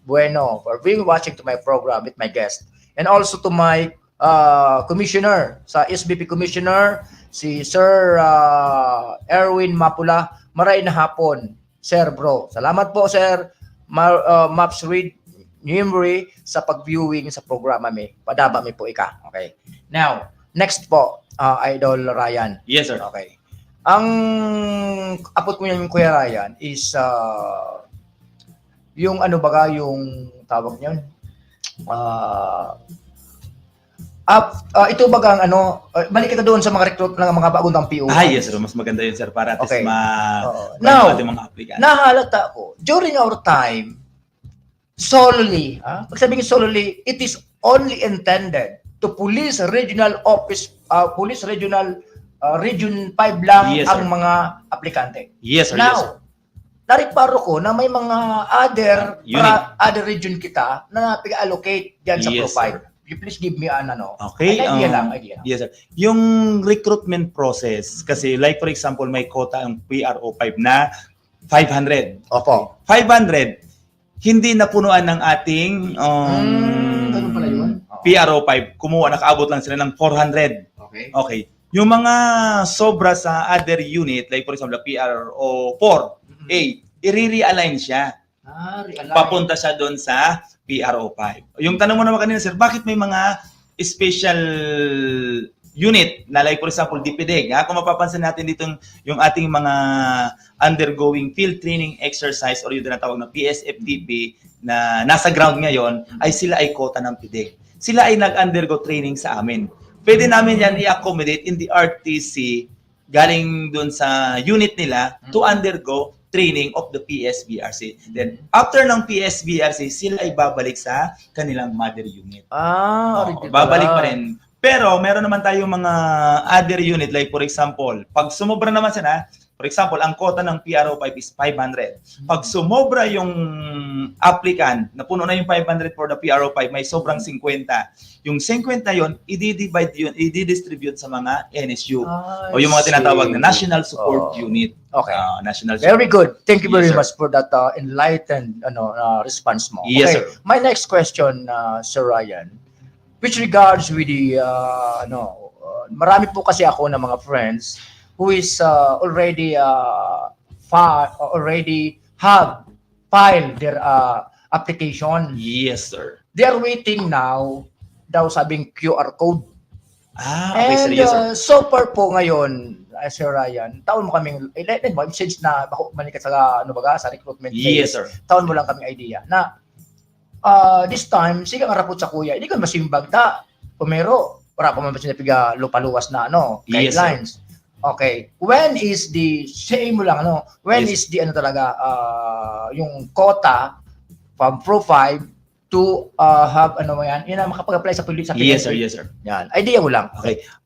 Bueno, for being watching to my program with my guest. And also to my commissioner, sa SBP commissioner, si Sir Erwin Mapula. Maray na hapon, Sir Bro. Salamat po, Sir Maps Read Nimri sa pag-viewing sa programa mi. Padaba mi po ika. Okay. Now, next po, Idol Ryan. Yes, sir. Okay. Ang apot mo yung Kuya Ryan is yung yung tawag niyon. Ito bagang balik kita doon sa mga recruit ng mga bagong PO. Yes, sir. Mas maganda yun, sir. Para at Okay. least Now, ating mga applicant. nahalata ko, during our time, solely, pag sabihin solely, it is only intended to police regional office, police regional, region 5 lang Yes, ang sir. mga aplikante. Yes, sir. Now, Yes, sir. nariparo ko na may mga unit. other region kita na pig-allocate diyan sa Yes, profile. sir. You please give me an Okay, an idea lang, idea. Yes, sir. Yung recruitment process, kasi like for example, may quota ang PRO5 na 500. Opo. 500, hindi napunuan ng ating Ganun pala yun. PRO5. Kumuha, nakaabot lang sila ng 400. Okay. Okay. Yung mga sobra sa other unit, like for example, PRO4A, i-realign siya. Realign. Papunta siya doon sa PRO5. Yung tanong mo naman kanina, sir, bakit may mga special unit na like for example, DPDEG? Kung mapapansin natin dito yung ating mga undergoing field training exercise or yung tinatawag na PSFTP na nasa ground ngayon, ay sila ay quota ng PDEG. Sila ay nag-undergo training sa amin. Pwede namin yan i-accommodate in the RTC galing doon sa unit nila to undergo training of the PSBRC. Then, after ng PSBRC, sila ay babalik sa kanilang mother unit. Original. Babalik pa rin. Pero, meron naman tayong mga other unit, like for example, pag sumobra naman sila, for example, ang quota ng PRO5 is 500. Pag sumobra yung applicant, napuno na yung 500 for the PRO5, may sobrang 50. Yung 50 yon, i-divide yun, i-distribute sa mga NSU. O yung mga tinatawag na National Support Unit. Okay. National Very good. Thank you very Yes, sir. much for that enlightened response mo. Yes, okay. sir. My next question, Sir Ryan, which regards with the marami po kasi ako ng mga friends who is already have filed their application. Yes, sir. They are waiting now daw sabing QR code. Okay, sir. And Yes, sir. so far po ngayon, Sir Ryan, taon mo kaming, since na bako manikat sa, sa recruitment Yes, phase, sir. taon mo lang kaming idea na this time, sige nga rapot sa kuya, hindi ka masimbag ta, pumero, wala pa man sinapiga lupaluwas na Yes, guidelines. Okay, when is the, say mo lang, when Yes. is the, talaga, yung quota from Pro 5 to have, yan, yun na makapag-apply sa PNP. Yes, sir. Yes, sir. Yan, idea ko lang.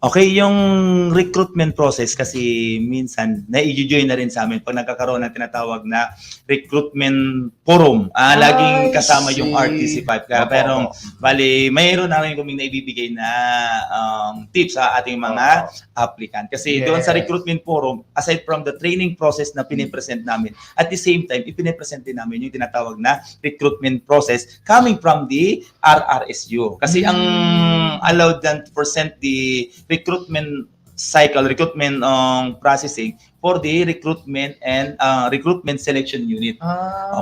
Okay, yung recruitment process kasi minsan na-i-join na rin sa amin pag nagkakaroon ng tinatawag na recruitment forum. Laging kasama yung RTC5. Pero bali, mayroon namin kaming naibibigay na tips sa ating mga applicant. Kasi doon sa recruitment forum, aside from the training process na pinipresent namin, at the same time, ipinipresent din namin yung tinatawag na recruitment process coming from the RRSU. Kasi ang allowed them to present the recruitment cycle, recruitment processing for the recruitment and recruitment selection unit.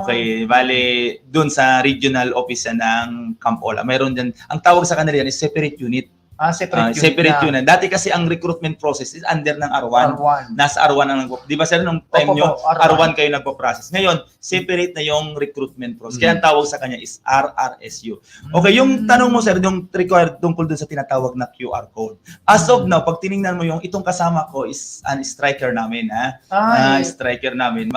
Okay, bale doon sa regional office ng Camp Ola. Mayroon diyan, ang tawag sa kanila yan is separate unit. Separate unit. Dati kasi ang recruitment process is under ng R1. Nasa R1 ang di ba sir nung time nyo, R1 kayo nagpo-process. Ngayon, separate na yung recruitment process. Kaya ang tawag sa kanya is RRSU. Okay, yung tanong mo sir, yung required tungkol dun sa tinatawag na QR code. As of now, pag tiningnan mo yung itong kasama ko is an striker namin, striker namin.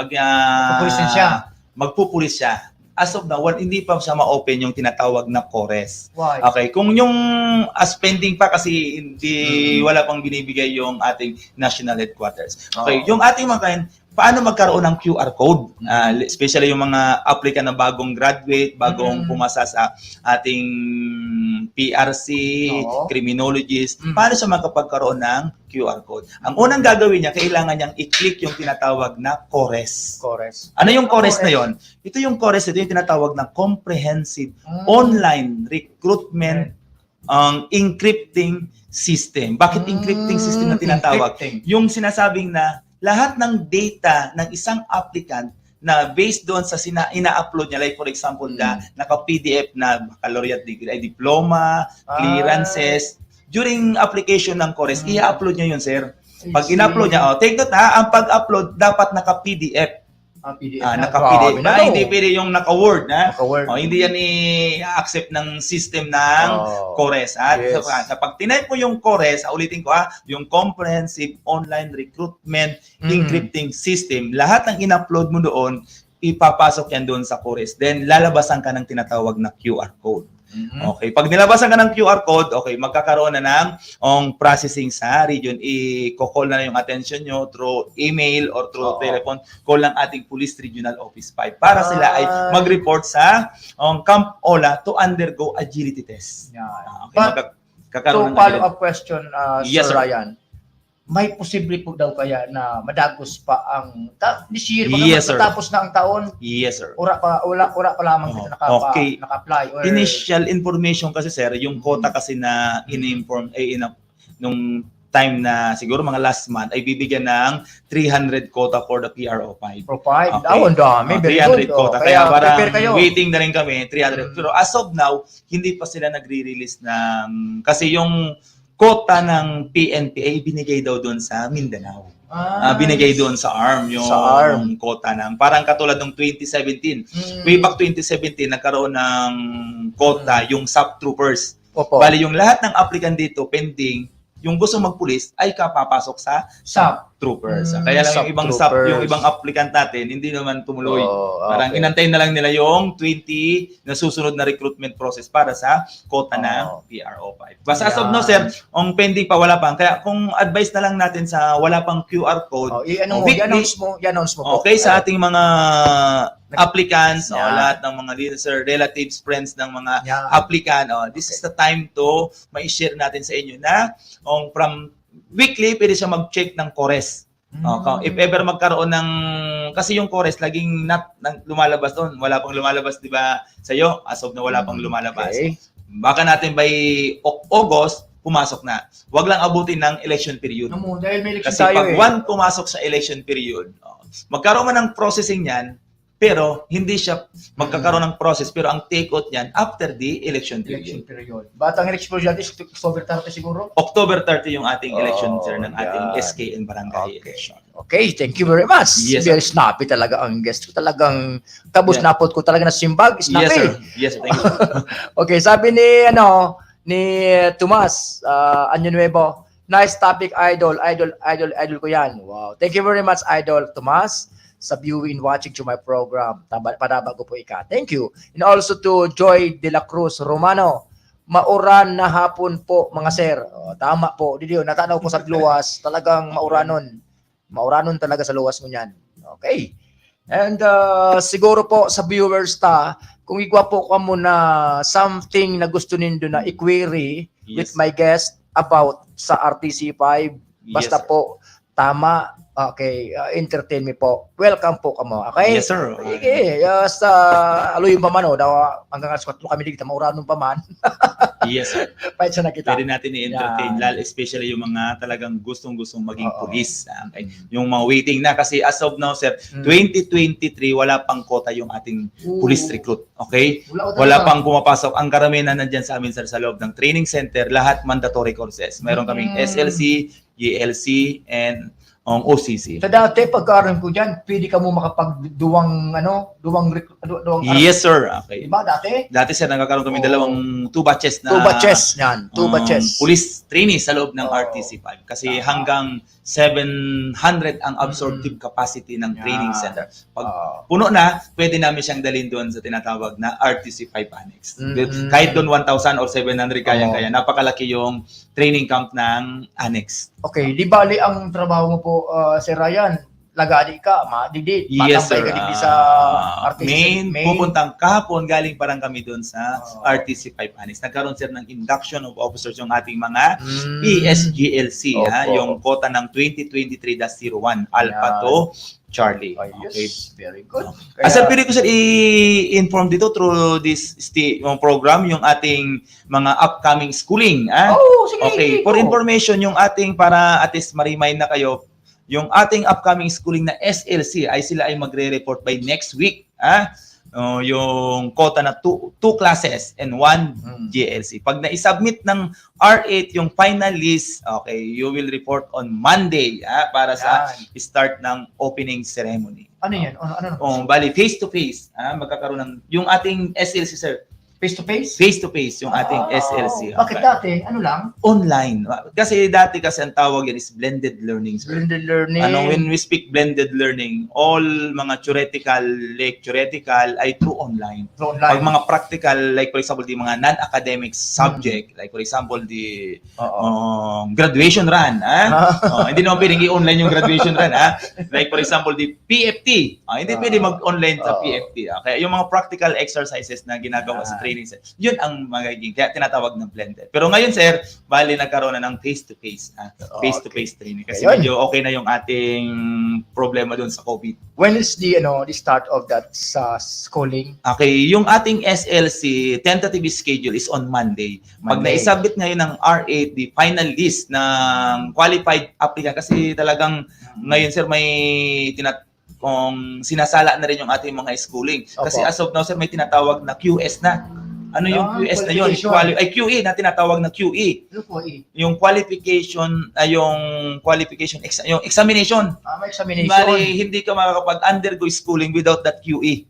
Magpupulis siya. As of now, hindi pa siya ma-open yung tinatawag na CORES. Why? Okay, kung yung pending pa kasi wala pang binibigay yung ating national headquarters. Okay, yung ating mga paano magkaroon ng QR code? Especially yung mga applicant na bagong graduate, bagong pumasa sa ating PRC, criminologist, paano siya makapagkaroon ng QR code? Ang unang gagawin niya, kailangan niyang i-click yung tinatawag na CORES. Ano yung CORES na yon? Ito yung CORES, ito yung tinatawag na Comprehensive Online Recruitment Encrypting System. Bakit encrypting system na tinatawag? Yung sinasabing na lahat ng data ng isang applicant na based doon sa ina-upload niya, like for example, naka-PDF na baccalaureate degree, diploma, clearances, during application ng CORES, i-upload niya yun, sir. Pag in-upload niya, take note ang pag-upload dapat naka-PDF. Naka-PDF na, hindi pwede yung naka-Word. Hindi yan i-accept ng system ng CORES. Sa pag tinype mo yung CORES, ulitin ko yung Comprehensive Online Recruitment Encrypting System, lahat ng in-upload mo doon, ipapasok yan doon sa CORES. Then, lalabasan ka ng tinatawag na QR code. Okay, pag nilabasan ka ng QR code, okay, magkakaroon na ng processing sa region. I-call na yung attention nyo through email or through telephone. Call ng ating Police Regional Office 5 para sila ay mag-report sa Camp Ola to undergo agility test. Okay, So, follow-up question, Yes, Sir sir. Ryan. May posible po daw kaya na madagos pa ang this year, Yes, sir. matapos na ang taon, Yes, sir. ura pa lamang dito Okay. naka-apply. Or, Initial information kasi, sir, yung quota kasi na in-inform, nung time na siguro mga last month, ay bibigyan ng 300 quota for the PRO 5. Pro 5. Okay. Ang dami. Very 300 good. quota. Kaya Kaya parang prepare kayo. waiting na rin kami, 300. Pero as of now, hindi pa sila nagre-release ng, kasi yung quota ng PNP ay binigay daw doon sa Mindanao. Binigay doon sa ARM yung quota ng, parang katulad ng 2017. Way back 2017, nagkaroon ng quota yung SAP troopers. Bali yung lahat ng applicant dito pending, yung gusto magpulis ay kapapasok sa SAP troopers. Kaya lang yung ibang applicant natin hindi naman tumuloy. Parang inantay na lang nila yung 20 na susunod na recruitment process para sa quota ng PRO 5. Basta as of now, sir, ang pending pa wala pa. Kaya kung advice na lang natin sa wala pang QR code, i-announce mo po. Okay, sa ating mga applicants, lahat ng mga leaders, relatives, friends ng mga applicant, this is the time to mai-share natin sa inyo na from weekly, pwede siya mag-check ng CORES. If ever magkaroon ng, kasi yung CORES, laging lumalabas doon. Wala pang lumalabas, di ba, sa'yo? As of na wala pang lumalabas. Okay. Baka natin by August, pumasok na. Huwag lang abutin ng election period. Dahil may election Kasi tayo pag pumasok sa election period, magkaroon man ng processing yan, pero hindi siya magkakaroon ng process, pero ang take-out niyan after the election Election period. period. Batang election period is October 30 siguro? October 30 yung ating election, Oh, sir, ng ating yan. SK and barangay Okay. election. Okay, thank you very much. Yes, Very snappy talaga ang guest ko. Talagang tabos Yeah. napot ko talaga na simbag. Snappy. Yes, sir. Yes, sir. Thank you. Okay, sabi ni Tomas Anyo Nuevo, nice topic, idol ko yan. Wow. Thank you very much, idol Tomas, sa viewing and watching to my program. Padaba ko po ika. Thank you. And also to Joy De La Cruz Romano. Mauran na hapon po mga sir. Tama po. Dito natanaw ko sa luwas. Talagang mauranon. Mauranon talaga sa luwas mo niyan. Okay. And siguro po sa viewers kung igwa po ka muna something na gusto nindo na i-query with Yes. my guest about sa RTC5, basta Yes, sir. po tama, okay, entertain me po. Welcome po kamo, okay? Yes, sir. Sige, sa aluyon pa man, daw hanggang alas 4 kami dito, mauranon pa man. Yes, sir. Pahit siya na kita. Pwede natin i-entertain, Yan. lalo especially yung mga talagang gustong-gustong maging Oo. police. Okay? Yung mga waiting na, kasi as of now, sir, Mm. 2023, wala pang quota yung ating police recruit. Okay? Wala Wala pang pumapasok. Ang karamihan na nandyan sa amin, sir, sa loob ng training center, lahat mandatory courses. Meron kaming SLC, GLC, and OCC. Sa dati, pagkaroon ko dyan, pwede ka mo makapagduwang, duwang Yes, sir. Okay. Diba dati? Dati, sir, nagkakaroon kami Oo. dalawang 2 batches na 2 batches yan. 2 batches. police trainees sa loob ng Oo. RTC5. Kasi Tama. hanggang 700 ang absorptive capacity ng training Yan. center. Pag Oo. puno na, pwede namin siyang dalhin doon sa tinatawag na RTC5 Annex. Mhm. Kahit doon 1,000 or 700 kaya-kaya. Napakalaki yung training camp ng Annex. Okay, di bali ang trabaho mo po, Sir Ryan, lagadi ka, madidit, Yes, matambay sir. ka din sa RTC. Main, pupuntang kahapon, galing parang kami doon sa Oh. RTC5 Annex. Nagkaroon sir ng induction of officers yung ating mga Mm. PSGLC, ha, Opo. yung quota ng 2023-01, Alpha Yan. to Charlie. Ayos, Okay. very good. Sir, pwede ko sir i-inform dito through this yung program, yung ating mga upcoming schooling. Oh, sige. Okay, sige, for go. information, yung ating, para at least ma-remind na kayo, yung ating upcoming schooling na SLC ay sila ay magre-report by next week. Yung quota na 2 classes and 1 GLC. Pag na-submit ng R8 yung final list, okay, you will report on Monday para sa Yan. start ng opening ceremony. Ano yan? Ano? Bali, face-to-face, magkakaroon ng, yung ating SLC, sir, Face to face? face-to-face yung ating Ah, SLC. Bakit dati? Ano lang? Online. Kasi dati kasi ang tawag yan is blended learning, sir. Blended learning. When we speak blended learning, all mga theoretical ay through online. Through Pag online. mga practical, like for example, the mga non-academic subject, like for example, the graduation run. Hindi naman pwedeng i-online yung graduation run. Like for example, the PFT. Hindi pwede mag-online sa PFT. Kaya yung mga practical exercises na ginagawa sa training set, yun ang magiging, kaya tinatawag ng blended. Pero ngayon, sir, bali nagkaroon na ng face-to-face. Face-to-face training. Kasi Ayun. medyo okay na yung ating problema doon sa COVID. When is the start of that sa schooling? Okay, yung ating SLC tentative schedule is on Monday. Pag Monday. naisubmit ngayon ng R8, the final list ng qualified applicant, kasi talagang ngayon, sir, may kung sinasala na rin yung ating mga schooling. Kasi Opo. as of now, sir, may tinatawag na QS na. Ano yung QS na yun? qualification. QE na tinatawag na QE. Ano po Yung qualification, yung examination. may examination. Bali, hindi ka makakapag-undergo schooling without that QE.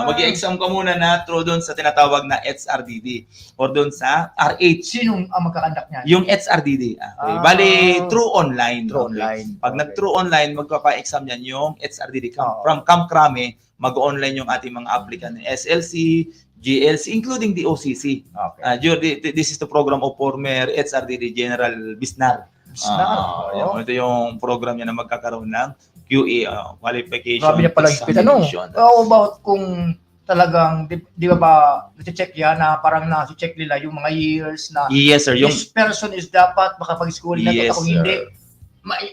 Mag-i-exam ka muna na through doon sa tinatawag na HRDD or doon sa RH. Sinong ang magkakandak niyan? Yung HRDD. Okay. Ah. Bali, through online. Through Okay. online. Pag Okay. nag-through online, magpapa-exam yan yung HRDD. Oo. From Camp Crame, mag-online yung ating mga applicant ng SLC, GLC, including the OCC. Okay. This is the program of former HRDD General Bisnar. Ito yung program niya na magkakaroon ng QE, qualification. Grabe na pala higpit. Ano? examination. How about kung talagang, di ba nati-check yan na parang nasi-check nila yung mga years na Yes, sir. Yung this person is dapat makapag-school na Yes, kung sir. hindi.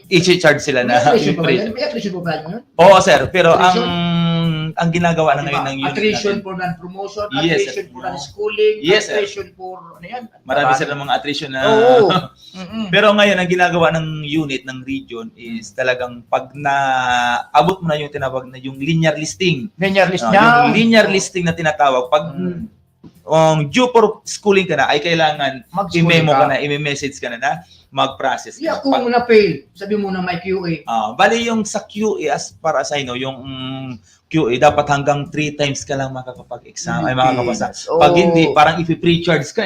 i-charge sila na. May appreciation po ba yun? May appreciation po ba yun? Oo, sir. Pero ang Application? ang ginagawa na ngayon ng unit attrition natin. for non-promotion, Yes, attrition sir. for non-schooling, Yes, sir. attrition for, ano yan? Marami sila mga attrition na... Oo. Pero ngayon, ang ginagawa ng unit, ng region, is talagang pag abot mo na yung tinawag na yung linear listing. Linear list Ah, niya. yung linear listing na tinatawag, pag due for schooling ka na, ay kailangan Mag-schooling i-memo ka. ka na, i-message ka na mag-process ka. Yeah, kung na-fail, sabi mo na may QA. Bali yung sa QA, as para sa yung QA, dapat hanggang 3 times ka lang makakapag-exam, ay makakapasa. Oo. Pag hindi, parang if-pre-charge ka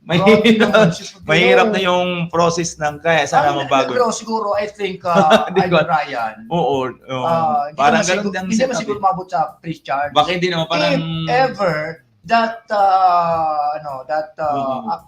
Grabe naman, Sir Pagino. mahirap na yung process ng kaya sana mabago. Pero siguro, I think, Hindi ko- Idol Ryan, Oo, parang ganun lang hindi naman setup siguro eh. mabot sa pre-charge. Baka hindi naman parang If ever that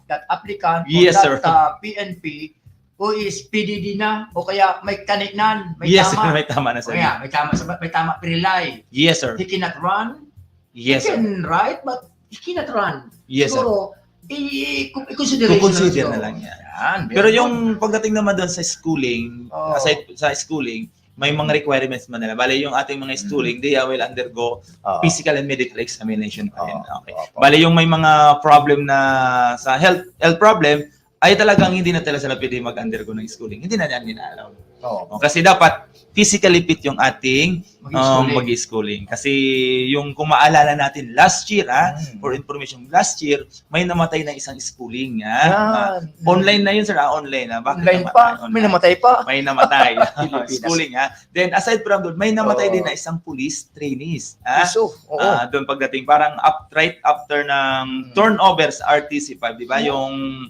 that applicant Yes, or sir. that PNP who is PDD na o kaya may kaniknan, may yes, tama. may tama na O sir. kaya, may tama pre-lie. Yes, sir. He cannot run. Yes, He sir. can write but he cannot run. Yes, sir. Siguro, i-consider Kukonsider na lang yan. Yan, Pero very yung pagdating naman doon sa schooling, Oo. aside sa schooling, may mga requirements man nila. Bale, yung ating mga schooling, they will undergo Oo. physical and medical examination pa rin. Oo. Okay. Oo. Bale, yung may mga problem na sa health problem, ay talagang hindi na talaga sila pwede mag-undergo ng schooling. Hindi na yan nila-allow. Oo. Kasi dapat physically fit yung ating Mag-schooling. mag-schooling. Kasi yung kung maalala natin last year, for information, last year, may namatay na isang schooling. Yan. Online na yun, sir. Online. Bakit Online namatay? pa, Online. may namatay pa. May namatay. Pilipinas. Schooling, Then, aside from doon, may namatay Oo. din na isang police trainees. So, oo. Doon pagdating, parang right after ng turnover sa RTC5, di ba? Yung,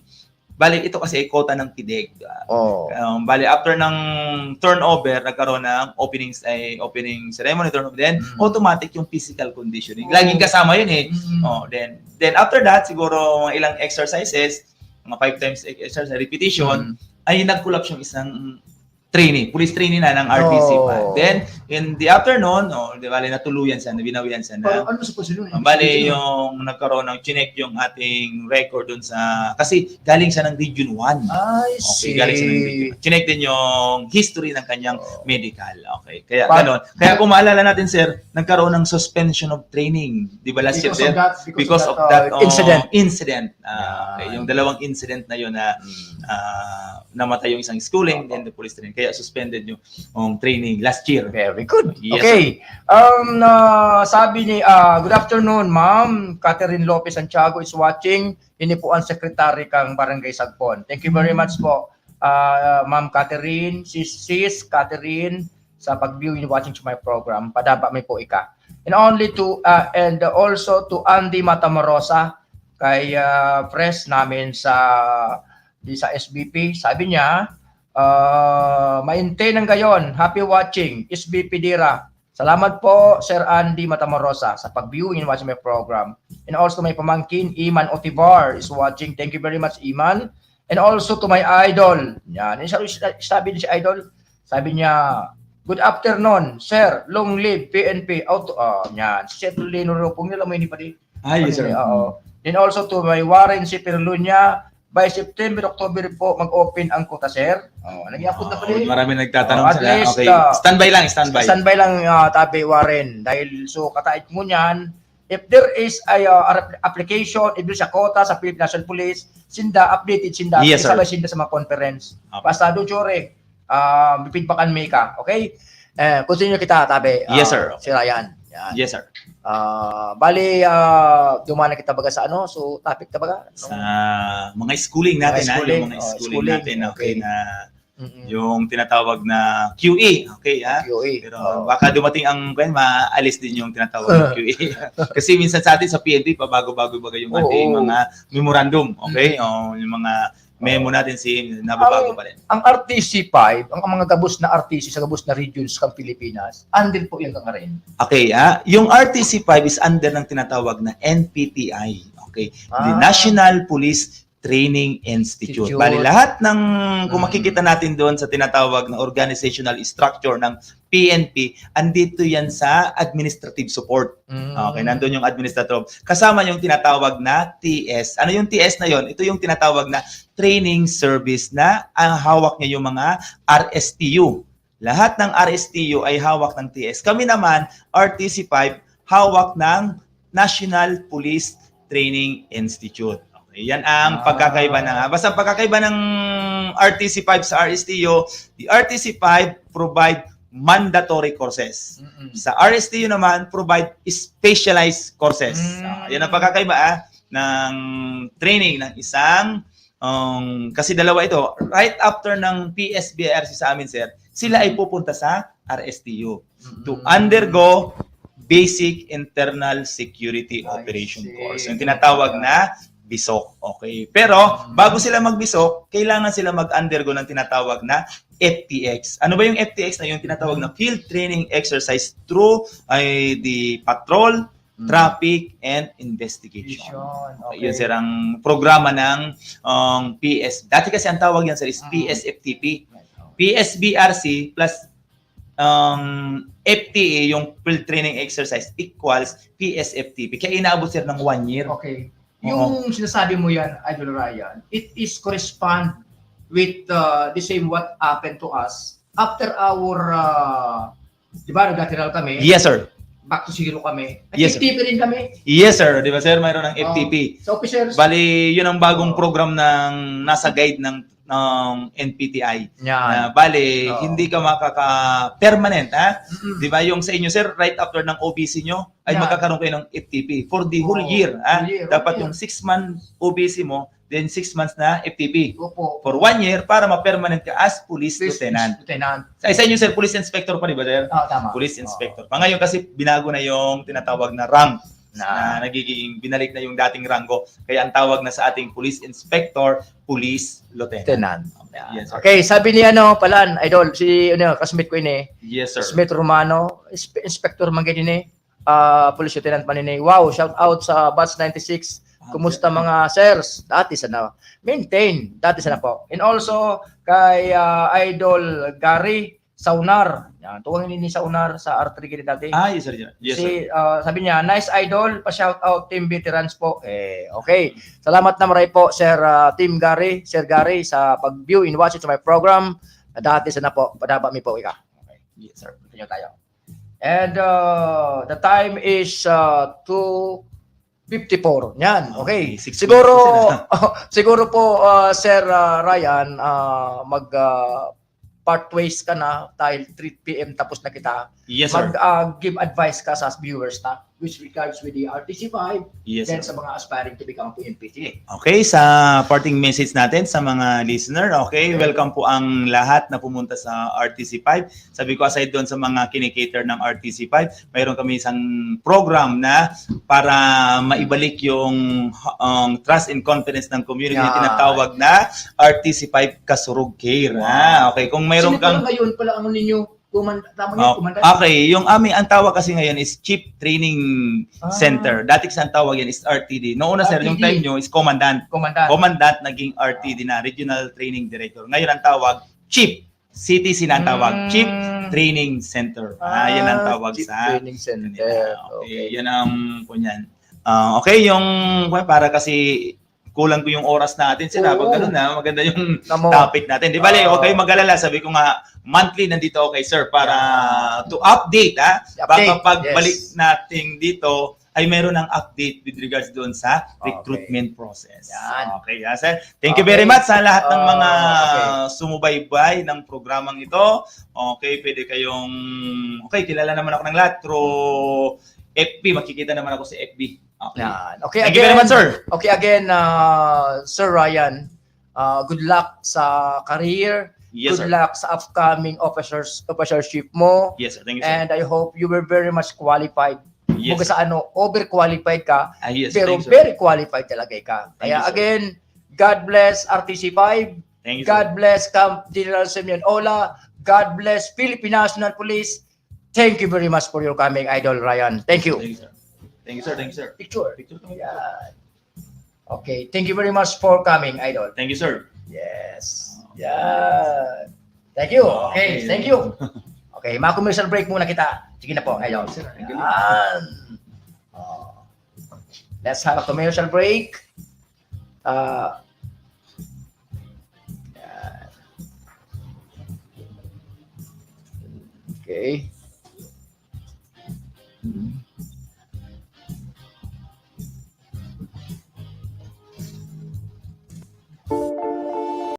bali, ito kasi ay quota ng PIDEG. Oo. Bali, after ng turnover, nagkaroon ng opening ceremony, turnover, then automatic yung physical conditioning. Laging kasama yun then after that, siguro mga ilang exercises, mga 5 times exercise, repetition, ay nag-collapse yung isang police trainee na ng RTC pa. Then, in the afternoon, di bali, natuluyan siya, binawian siya na. Ano sa position? Bali, yung nagkaroon ng chinek yung ating record dun sa, kasi galing siya ng Region 1. I Okay, see. galing siya ng Region 1. Chinek din yung history ng kanyang medical. Okay, kaya But- ganon. Kaya kung maalala natin, sir, nagkaroon ng suspension of training. Di ba last year, sir? Because of that incident. Okay, yung dalawang incident na yun na namatay yung isang schooling, then the police training. Kaya suspended yung training last year. Very good. Yes, Okay. Sabi ni, good afternoon, Ma'am. Catherine Lopez Santiago is watching. Ini po ang secretary kang Barangay Sagpon. Thank you very much po, Ma'am Catherine, Sis Catherine, sa pag-viewing and watching to my program. Padaba may po ika. And also to Andy Matamorosa, kay press namin sa SBP. Sabi niya, maintain ng gayon. Happy watching. SBP Dira. Salamat po, Sir Andy Matamorosa, sa pag-viewing and watching my program. And also my pamangkin, Iman Otivar is watching. Thank you very much, Iman. And also to my idol. Yan. Sabi niya si idol, sabi niya, good afternoon, Sir. Long live PNP. Yan. Si Sir Lino Rupong nila, may pa di. Yes, sir. Oo. Then also to my Warren C. Perlunya, by September, October po, mag-open ang quota, sir. Nag-i-upload na pala. Marami nagtatanong At sila. least, Okay. Standby lang, standby. Standby lang, Tabi Warren. Dahil, so, katait mo niyan, if there is a application, if there's a quota sa Philippine National Police, sinda, updated sinda. Yes, sir. Isabay sinda sa mga conference. Okay. Basta do, Chore, feedbackan may ka. Okay? Continue kita, Tabi. Yes, sir. Si Ryan. Yan. Yes, sir. Bali, dumana kita baga sa ano? So, topic ta baga? Sa mga schooling natin, Mga schooling. yung mga schooling, Schooling, natin, okay, okay. na yung tinatawag na QE, okay, QE. Pero baka dumating ang, maalis din yung tinatawag na QE. Kasi minsan sa atin sa PNP, pabago-bago baga yung ating mga memorandum, okay? O yung mga memo natin nababago pa rin. Ang RTC5, ang mga gabos na RTC sa gabos na regions ng Pilipinas, andil po yung kang rin. Okay, yung RTC5 is under ng tinatawag na NPTI, okay? The National Police Training Institute. Bali, lahat ng, kung makikita natin doon sa tinatawag na organizational structure ng PNP, andito yan sa administrative support. Okay, nandun yung administrative. Kasama yung tinatawag na TS. Ano yung TS na yon? Ito yung tinatawag na training service na ang hawak niya yung mga RSTU. Lahat ng RSTU ay hawak ng TS. Kami naman, RTC5, hawak ng National Police Training Institute. Okay, yan ang pagkakaiba ng basta pagkakaiba ng RTC5 sa RSTU. The RTC5 provide mandatory courses. Sa RSTU naman provide specialized courses. Yan ang pagkakaiba ng training ng isang kasi dalawa ito. Right after ng PSBRC sa amin, sir, sila ay pupunta sa RSTU to undergo Basic Internal Security Operation Course. Yung tinatawag na BISOC. Okay. Pero, bago sila mag-BISOC, kailangan sila mag-undergo ng tinatawag na FTX. Ano ba yung FTX na yung tinatawag na Field Training Exercise through the patrol, traffic, and investigation. Okay. Yun sir ang programa ng PS. Dati kasi ang tawag yan sir is PSFTP. PSBRC plus FTA, yung Field Training Exercise equals PSFTP. Kaya inaabot sir ng 1 year. Okay. Yung sinasabi mo yan, Idol Ryan, it is correspond with the same what happened to us after our, di ba, nag-lateral kami? Yes, sir. Back to zero kami. At Yes, sir. FTP rin kami. Yes, sir. Di ba, sir? Mayroon ng FTP. Sa officers. Bali, yun ang bagong program ng nasa guide ng NPTI. Yan. Bali, hindi ka makaka-permanent, ha? Di ba? Yung sa inyo, sir, right after ng OBC nyo, ay magkakaroon kayo ng FTP for the whole year, ha? Dapat yung 6-month OBC mo, then 6 months na FTP. Opo. For 1 year, para ma-permanent ka as police lieutenant. Sa inyo, sir, police inspector pa, di ba, sir? Tama. Police inspector. Ngayon kasi binago na yung tinatawag na rank na nagiging binalik na yung dating ranggo. Kaya ang tawag na sa ating police inspector, police lieutenant. Yes, sir. Okay, sabi ni Palan, Idol, si kasmate ko ini. Yes, sir. Smith Romano, Inspector Manginine, Police Lieutenant Manine. Wow, shout out sa Batch 96. Kumusta mga sirs? Dati sana maintain, dati sana po. And also kay Idol Gary Saunar. Yan, tuwangin ni Saunar sa R3 gini dati. Yes, sir. Yes, sir. Sabi niya, nice idol, pa-shout out team veterans po. Okay. Salamat na maray po, Sir Sir Gary, sa pag-view and watch to my program. Dati sana po, padaba mi po ika. Okay. Yes, sir. Continue tayo. And the time is 2:54. Yan, okay. Siguro po, Sir Ryan, part ways ka na dahil 3 p.m. tapos na kita. Yes, sir. Give advice ka sa viewers na which regards with the RTC5 then sir. sa mga aspiring to become PNPT. Okay, sa parting message natin sa mga listener, okay, welcome po ang lahat na pumunta sa RTC5. Sabi ko, aside doon sa mga kinikater ng RTC5, mayroon kami isang program na para maibalik yung trust and confidence ng community na tinatawag na RTC5 Kasurug Care. Okay, kung mayroon kang... Sino ngayon pala ano ninyo? Okay, yung ang tawag kasi ngayon is Chief Training Center. Dati kasi ang tawag yan is RTD. Noong una sir, yung time nyo is Commandant. Commandant naging RTD na, Regional Training Director. Ngayon ang tawag Chief. CTC na ang tawag. Chief Training Center. Yan ang tawag Chief sa Training Center. Okay, yan ang kunyan. Okay, yung para kasi kulang ko yung oras natin sila. Pag gano'n na, maganda yung topic natin. Di ba, huwag kayong mag-alala. Sabi ko nga, monthly nandito ako kay sir para to update, ha? Baka pagbalik natin dito, ay meron ng update with regards doon sa recruitment process. Okay, sir. Thank you very much sa lahat ng mga sumubaybay ng programang ito. Okay, pwede kayong... Okay, kilala naman ako ng lahat through FB. Makikita naman ako sa FB. Okay. Okay, thank you very much, sir. Okay, again, Sir Ryan, good luck sa career. Yes, good sir. luck sa upcoming officership mo. Yes, sir. Thank you, sir. And I hope you were very much qualified. Yes, Kung sa overqualified ka, yes, pero thank you, sir. very qualified talaga ka. Thank Kaya you, sir. again, God bless RTC5. Thank you, sir. God bless Camp General Simeon Ola. God bless Philippine National Police. Thank you very much for your coming, Idol Ryan. Thank you. Thank you, sir. Thank you, sir. Thank you, sir. Picture. Picture. Yeah. Okay. Thank you very much for coming, Idol. Thank you, sir. Yes. Yeah. Thank you. Okay. Thank you. Okay. Commercial break muna kita. Sige na po, Idol. Yan. Let's have a commercial break. Yan. Okay.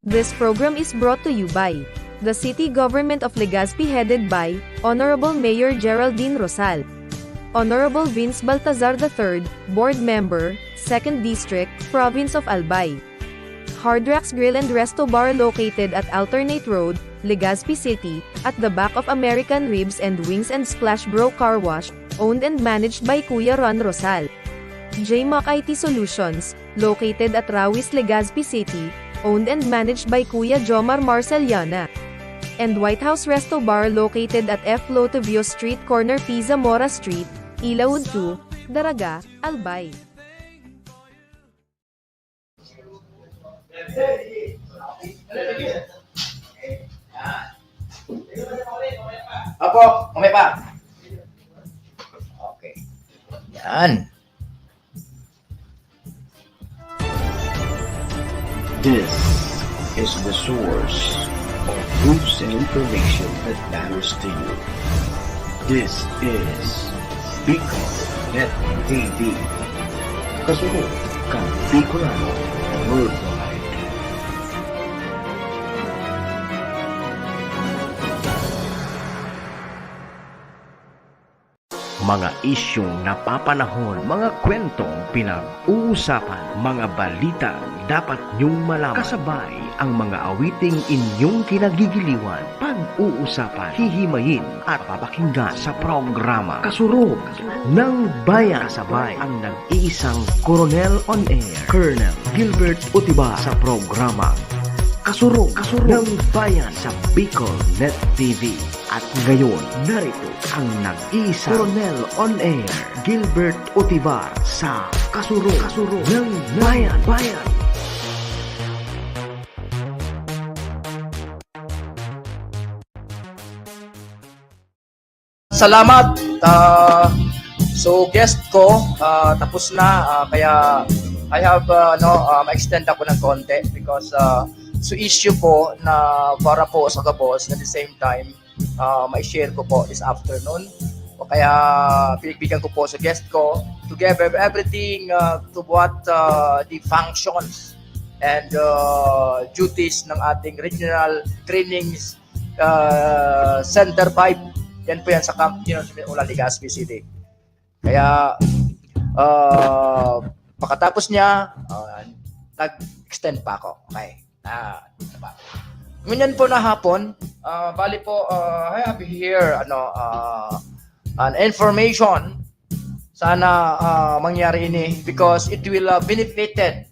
This program is brought to you by the City Government of Legazpi headed by Honorable Mayor Geraldine Rosal, Honorable Vince Baltazar III, Board Member, 2nd District, Province of Albay. Hardrax Grill and Resto Bar located at Alternate Road, Legazpi City, at the back of American Ribs and Wings and Splash Bro Car Wash, owned and managed by Kuya Ron Rosal. JMAC IT Solutions, located at Rawis, Legazpi City, owned and managed by Kuya Jomar Marceliana. And White House Resto Bar located at F. Lotavio Street Corner Pisa Mora Street, Ilaud 2, Daraga, Albay. Apo, umay pa. Okay. Yan. This is the source of news and information that matters to you. This is Bicol Net TV. Kasunod kang Bicolano Worldwide. Mga isyong napapanahon, mga kwentong pinag-uusapan, mga balitang dapat niyong malaman. Kasabay ang mga awiting inyong kinagigiliwan, pag-uusapan, hihimayin at papakinggan sa programa Kasurog ng Bayan. Kasabay ang nag-iisang Coronel on Air, Colonel Gilbert Utiba sa programa Kasurog ng Bayan sa Bicol Net TV. At ngayon, narito ang nag-iisa Coronel on Air, Gilbert Utibar sa Kasurog ng Bayan. Salamat. So guest ko tapos na kaya I have ma-extend ako ng konti because so issue ko na para po sa kabos at the same time ma-share ko po this afternoon. O kaya pinagbigyan ko po sa guest ko to give everything to what the functions and duties ng ating regional training center 5. Yan po yan sa Camp Ula, Legazpi City. Kaya pagkatapos niya nag-extend pa ako. Okay. Ngunyan po na hapon, bali po I have here an information sana mangyari ini because it will benefited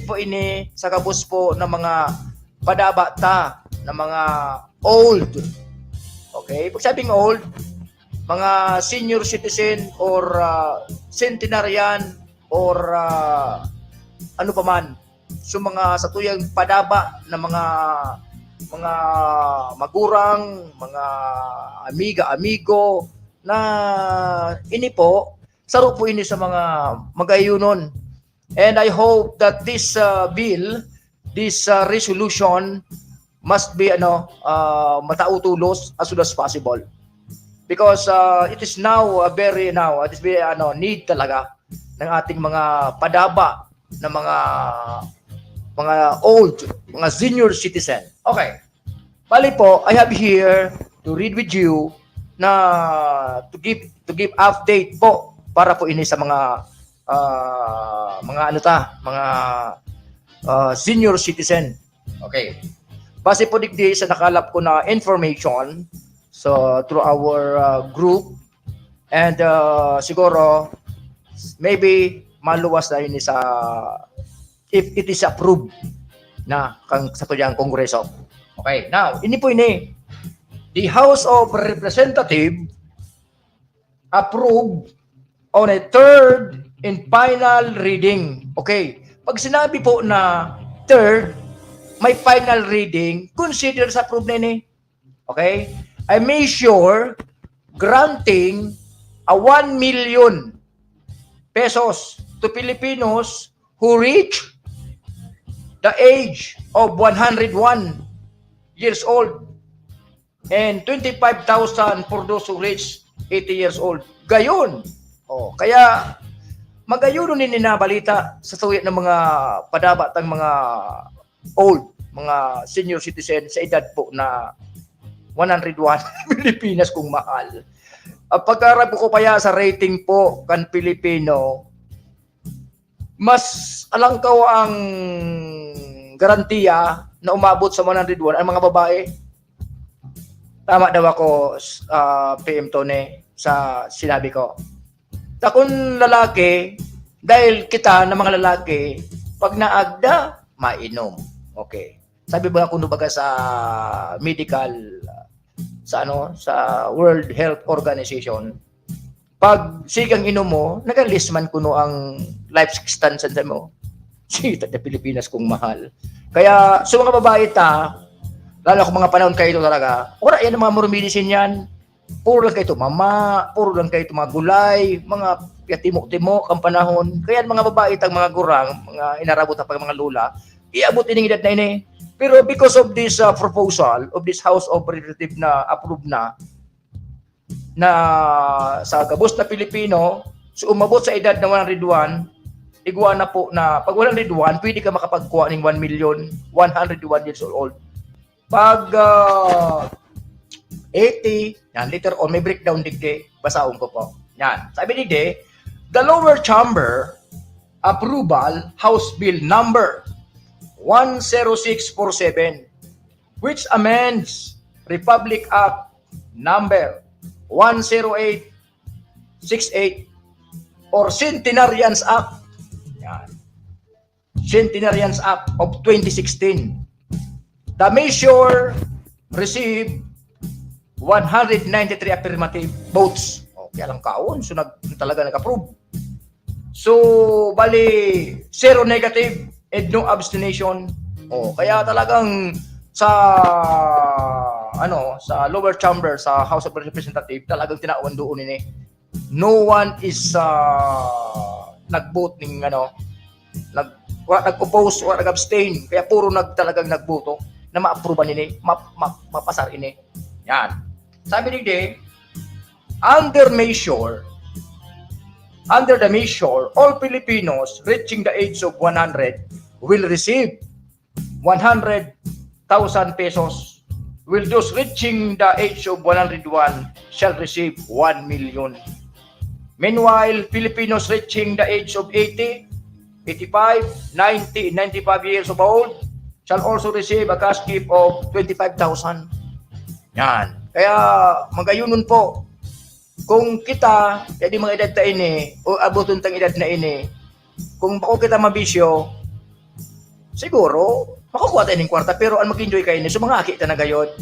po ini sa kabus po ng mga padabata ng mga old. Okay, pag sabing old, mga senior citizen or centenarian or ano pa man. So mga satuyang padaba na mga magurang, mga amigo na ini po saro po ini sa mga magayunon. And I hope that this bill, this resolution must be matautulos as soon as possible. Because it is now it is very need talaga ng ating mga padaba na mga old, mga senior citizen. Okay. Bali po, I have here to read with you na to give update po para po ini sa mga senior citizen. Okay. Base po digdi sa nakalap ko na information through our group and siguro maybe maluwas na ini sa if it is approved na sa tuyang kongreso. Okay, now, ini po ini. The House of Representatives approved on a third and final reading. Okay, pag sinabi po na third, may final reading, consider sa approved na ini. Okay, I made sure granting a 1 million pesos to Filipinos who reach the age of 101 years old and 25,000 for those who reach 80 years old. Gayon. Kaya magayuno ni nabalita sa tuwi ng mga padabat ng mga old, mga senior citizen sa edad po na 101 Pilipinas kung mahal. Pagkarap ko kaya sa rating po kan Pilipino, mas alangkaw ang garantiya na umabot sa 101 ang mga babae. Tama daw ako, PM Tony, sa sinabi ko. Kung lalaki, dahil kita na mga lalaki, pag naagda, mainom. Okay. Sabi ba kung baga sa medical, sa World Health Organization, pag sigang inom mo, nag-list man kuno ang life extension mo. Sita na Pilipinas kung mahal. Kaya sa mga babae lalo kung mga panahon kayo talaga, wala yan ang mga medicine yan. Puro lang kayo mama, puro lang kayo mga gulay, mga timo-timo ang panahon. Kaya mga babae mga gurang, mga inarabot na pag mga lula, iabot din ang edad na ini. Pero because of this proposal of this House of Representatives na approved na sa gabos na Pilipino, so umabot sa edad na 101, igwa na po na pag 101, pwede ka makapagkuha ng 1,101 years old. Pag 80, yan, later on, may breakdown digde, basaon ko po. Yan, sabi digde, the lower chamber approval House Bill number 10647, which amends Republic Act number 10868 or Centenarians Act. Yan. Centenarians Act of 2016. The measure received 193 affirmative votes. Kaya lang kaon, so talaga nag-approve. So, bali, 0 negative and no abstention. Kaya talagang sa lower chamber sa House of Representatives talagang tinaawan doon ini. No one is nag-vote ning nag-oppose or nag-abstain. Kaya puro talagang nagboto na ma-approve ini, mapasar ini. Yan. Sabi ni under the measure, all Filipinos reaching the age of 100 will receive 100,000 pesos. Will those reaching the age of 101 shall receive 1 million. Meanwhile, Filipinos reaching the age of 80, 85, 90, 95 years of old shall also receive a cash gift of 25,000. Yan. Kaya magayunon po, kung kita, di mga edad na ini, o abuton tang edad na ini, kung bako kita mabisyo, siguro, makukuha tayo ng kwarta, pero ang mag-enjoy kayo so mga kita na gayod.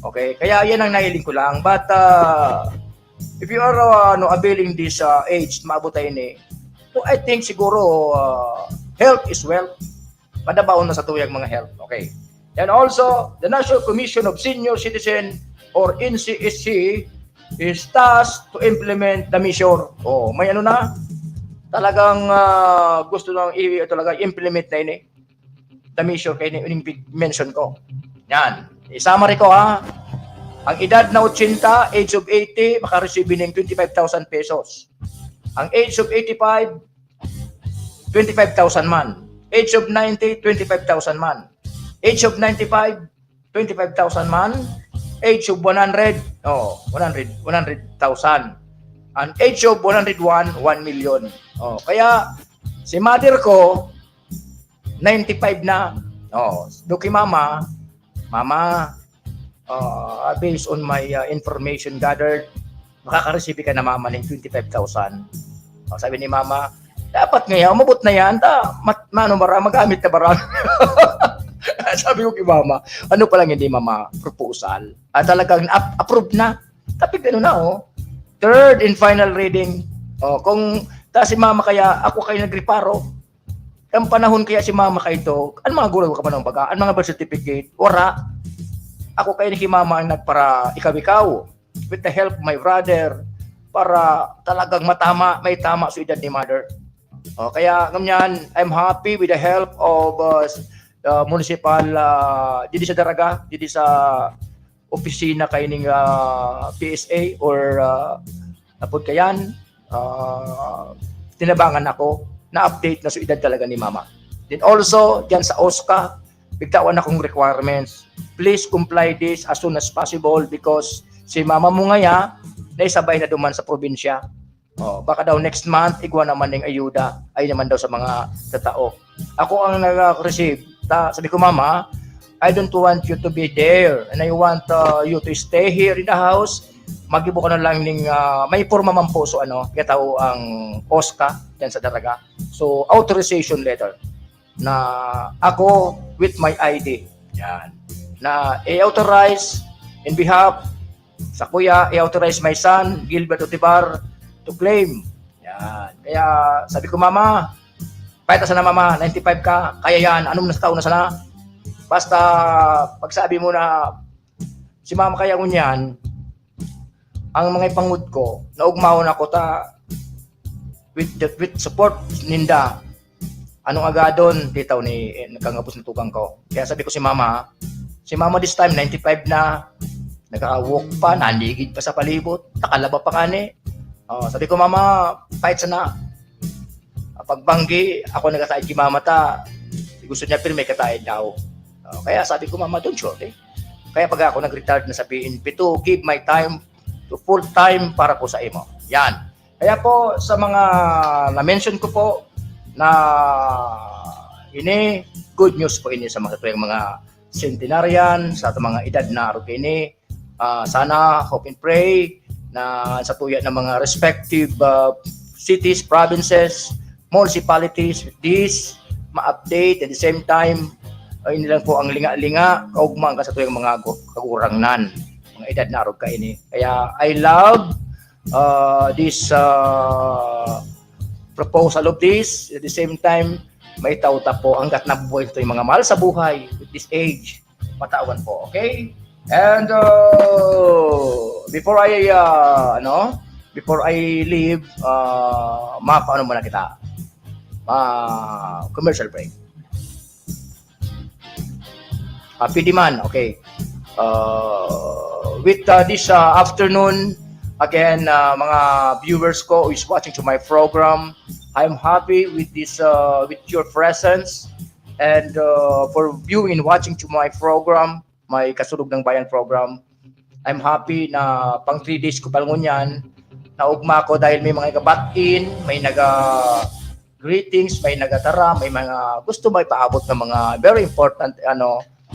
Okay? Kaya yan ang nahiling ko lang. But, if you are availing this age, maabot tayo ini, so I think siguro, health is wealth. Madabaon na sa tuyang mga health. Okay? And also, the National Commission of Senior Citizen or NCSC is tasked to implement the measure. May na? Talagang gusto lang talaga implement na ini. The measure kayo yung mention ko. Yan. I-summary ko Ang edad na 80, age of 80, makareceive ng 25,000 pesos. Ang age of 85, 25,000 man. Age of 90, 25,000 man. Age of 95, 25,000 man. Age of 100, 100,000. And age of 101, 1 million. Kaya si mother ko 95 na. Doki mama, based on my information gathered, makaka-receive ka na mama ng 25,000. Sabi ni mama, dapat ngayon, umabot na yan, magamit na marami. Sabi ko kay mama, ano pa lang hindi mama, proposal. Talagang approved na. Tapi gano'n na Third and final reading. Kung si mama kaya, ako kayo nagreparo, ang panahon kaya si mama kayo ito, ano mga gulay ka pa ng baga? Ano mga birth certificate? Wala. Ako kayo ni mama ang nagpara ikaw with the help of my brother para talagang may tama sa edad ni mother. Kaya ganyan, I'm happy with the help of municipal dito sa Daraga, dito sa opisina kayo ng PSA or napod kayan, tinabangan ako na update na sa edad talaga ni mama. Then also, dyan sa OSCA, bigtawan akong requirements. Please comply this as soon as possible because si mama mo ngaya, naisabay na duman sa probinsya. Baka daw next month, igwa naman ng ayuda. Ay naman daw sa mga tatao. Ako ang nag-receive. Sabi ko, Mama, I don't want you to be there and I want you to stay here in the house. Magibo ka na lang ng may porma man po so kaya tao ang OSCA dyan sa Daraga. So, authorization letter na ako with my ID. Yan. Na i-authorize in behalf sa kuya, i-authorize my son, Gilbert Otibar, to claim. Yan. Kaya sabi ko, Mama, kahit na Mama, 95 ka, kaya yan, anong taon na sana? Basta, pagsabi mo na, si Mama kaya ko niyan, ang mga ipangud ko, naugmahon ako with support ninda, anong agadon, ditaw ni nagkangapos na tukang ko. Kaya sabi ko si Mama this time, 95 na, nagka-walk pa, naligid pa sa palibot, nakalaba pa kani. Sabi ko, Mama, kahit sana, pagbanggi, ako nagkataid kay Mama gusto niya pero may kataid daw. Kaya sabi ko, Mama, don't short eh. Kaya pag ako nag-retired na sa PNP to give my time to full time para po sa imo. Yan. Kaya po sa mga na-mention ko po na ini good news po ini sa mga tuyang mga centenarian, sa mga edad na araw ini. Sana hope and pray na sa tuya ng mga respective cities, provinces, municipalities with this ma-update at the same time ini lang po ang linga-linga kaugmang ka sa tuyang mga kagurangnan mga edad na arog ka ini. Kaya I love this proposal of this. At the same time may tauta po hanggat nabuhay ito yung mga mahal sa buhay with this age matawan po. Okay? And before I leave, paano muna kita? Commercial break. PD man, okay. With this afternoon, again, mga viewers ko who is watching to my program, I'm happy with this, with your presence, and for viewing and watching to my program, my Kasulog ng Bayan program. I'm happy na pang 3 days ko palangon yan. Naugma ko dahil may mga kabat-in, may greetings, may nagatara, may mga gusto may paabot ng mga very important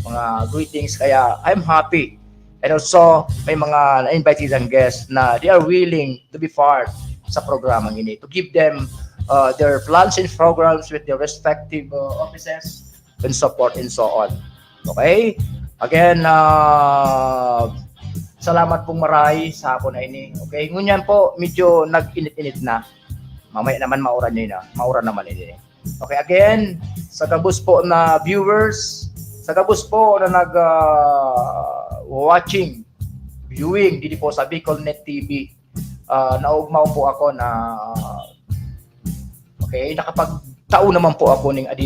mga greetings. Kaya I'm happy. And also may mga na-invited ang guests na they are willing to be part sa programang ini to give them their plans and programs with their respective offices and support and so on. Okay? Again, salamat pong maray sa hapon na ini. Okay? Ngunyan po, medyo nag-init-init na. Mamaya naman maura naman ini. Okay, again, sa gabos po na viewers, sa gabos po na watching, viewing dito po sa BicolNet TV, naugmaw po ako na okay, nakapagtao naman po ako ng at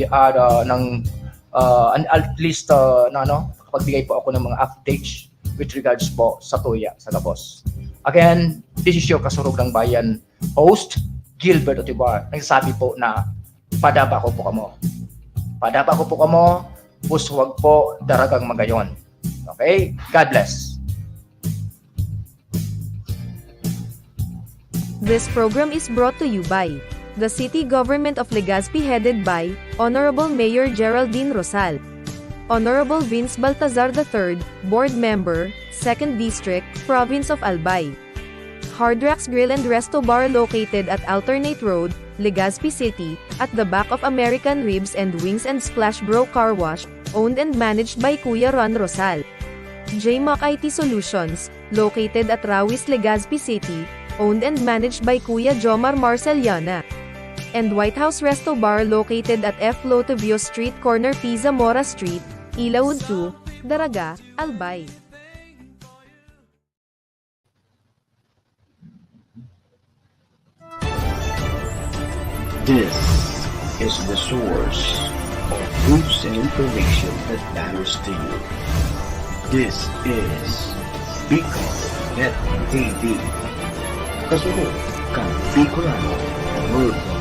least nakapagbigay po ako ng mga updates with regards po sa tuya, sa gabos. Again, this is your Kasulog ng Bayan host, Gilbert Otibar. Nagsasabi po na padaba ko po kamo. Padaba ko po kamo, buswag po daragang magayon. Okay? God bless. This program is brought to you by the City Government of Legazpi headed by Honorable Mayor Geraldine Rosal, Honorable Vince Baltazar III, Board Member, 2nd District, Province of Albay. Hard Rocks Grill and Resto Bar located at Alternate Road, Legazpi City, at the back of American Ribs and Wings and Splash Bro Car Wash, owned and managed by Kuya Ron Rosal. JMAC IT Solutions, located at Rawis, Legazpi City, owned and managed by Kuya Jomar Marceliana. And White House Resto Bar located at F. Lotavio Street corner Pisa Mora Street, Ilaud 2, Daraga, Albay. This is the source of news and information that matters to you. This is BicolNet TV. Kasulog kang Bicolano Worldwide.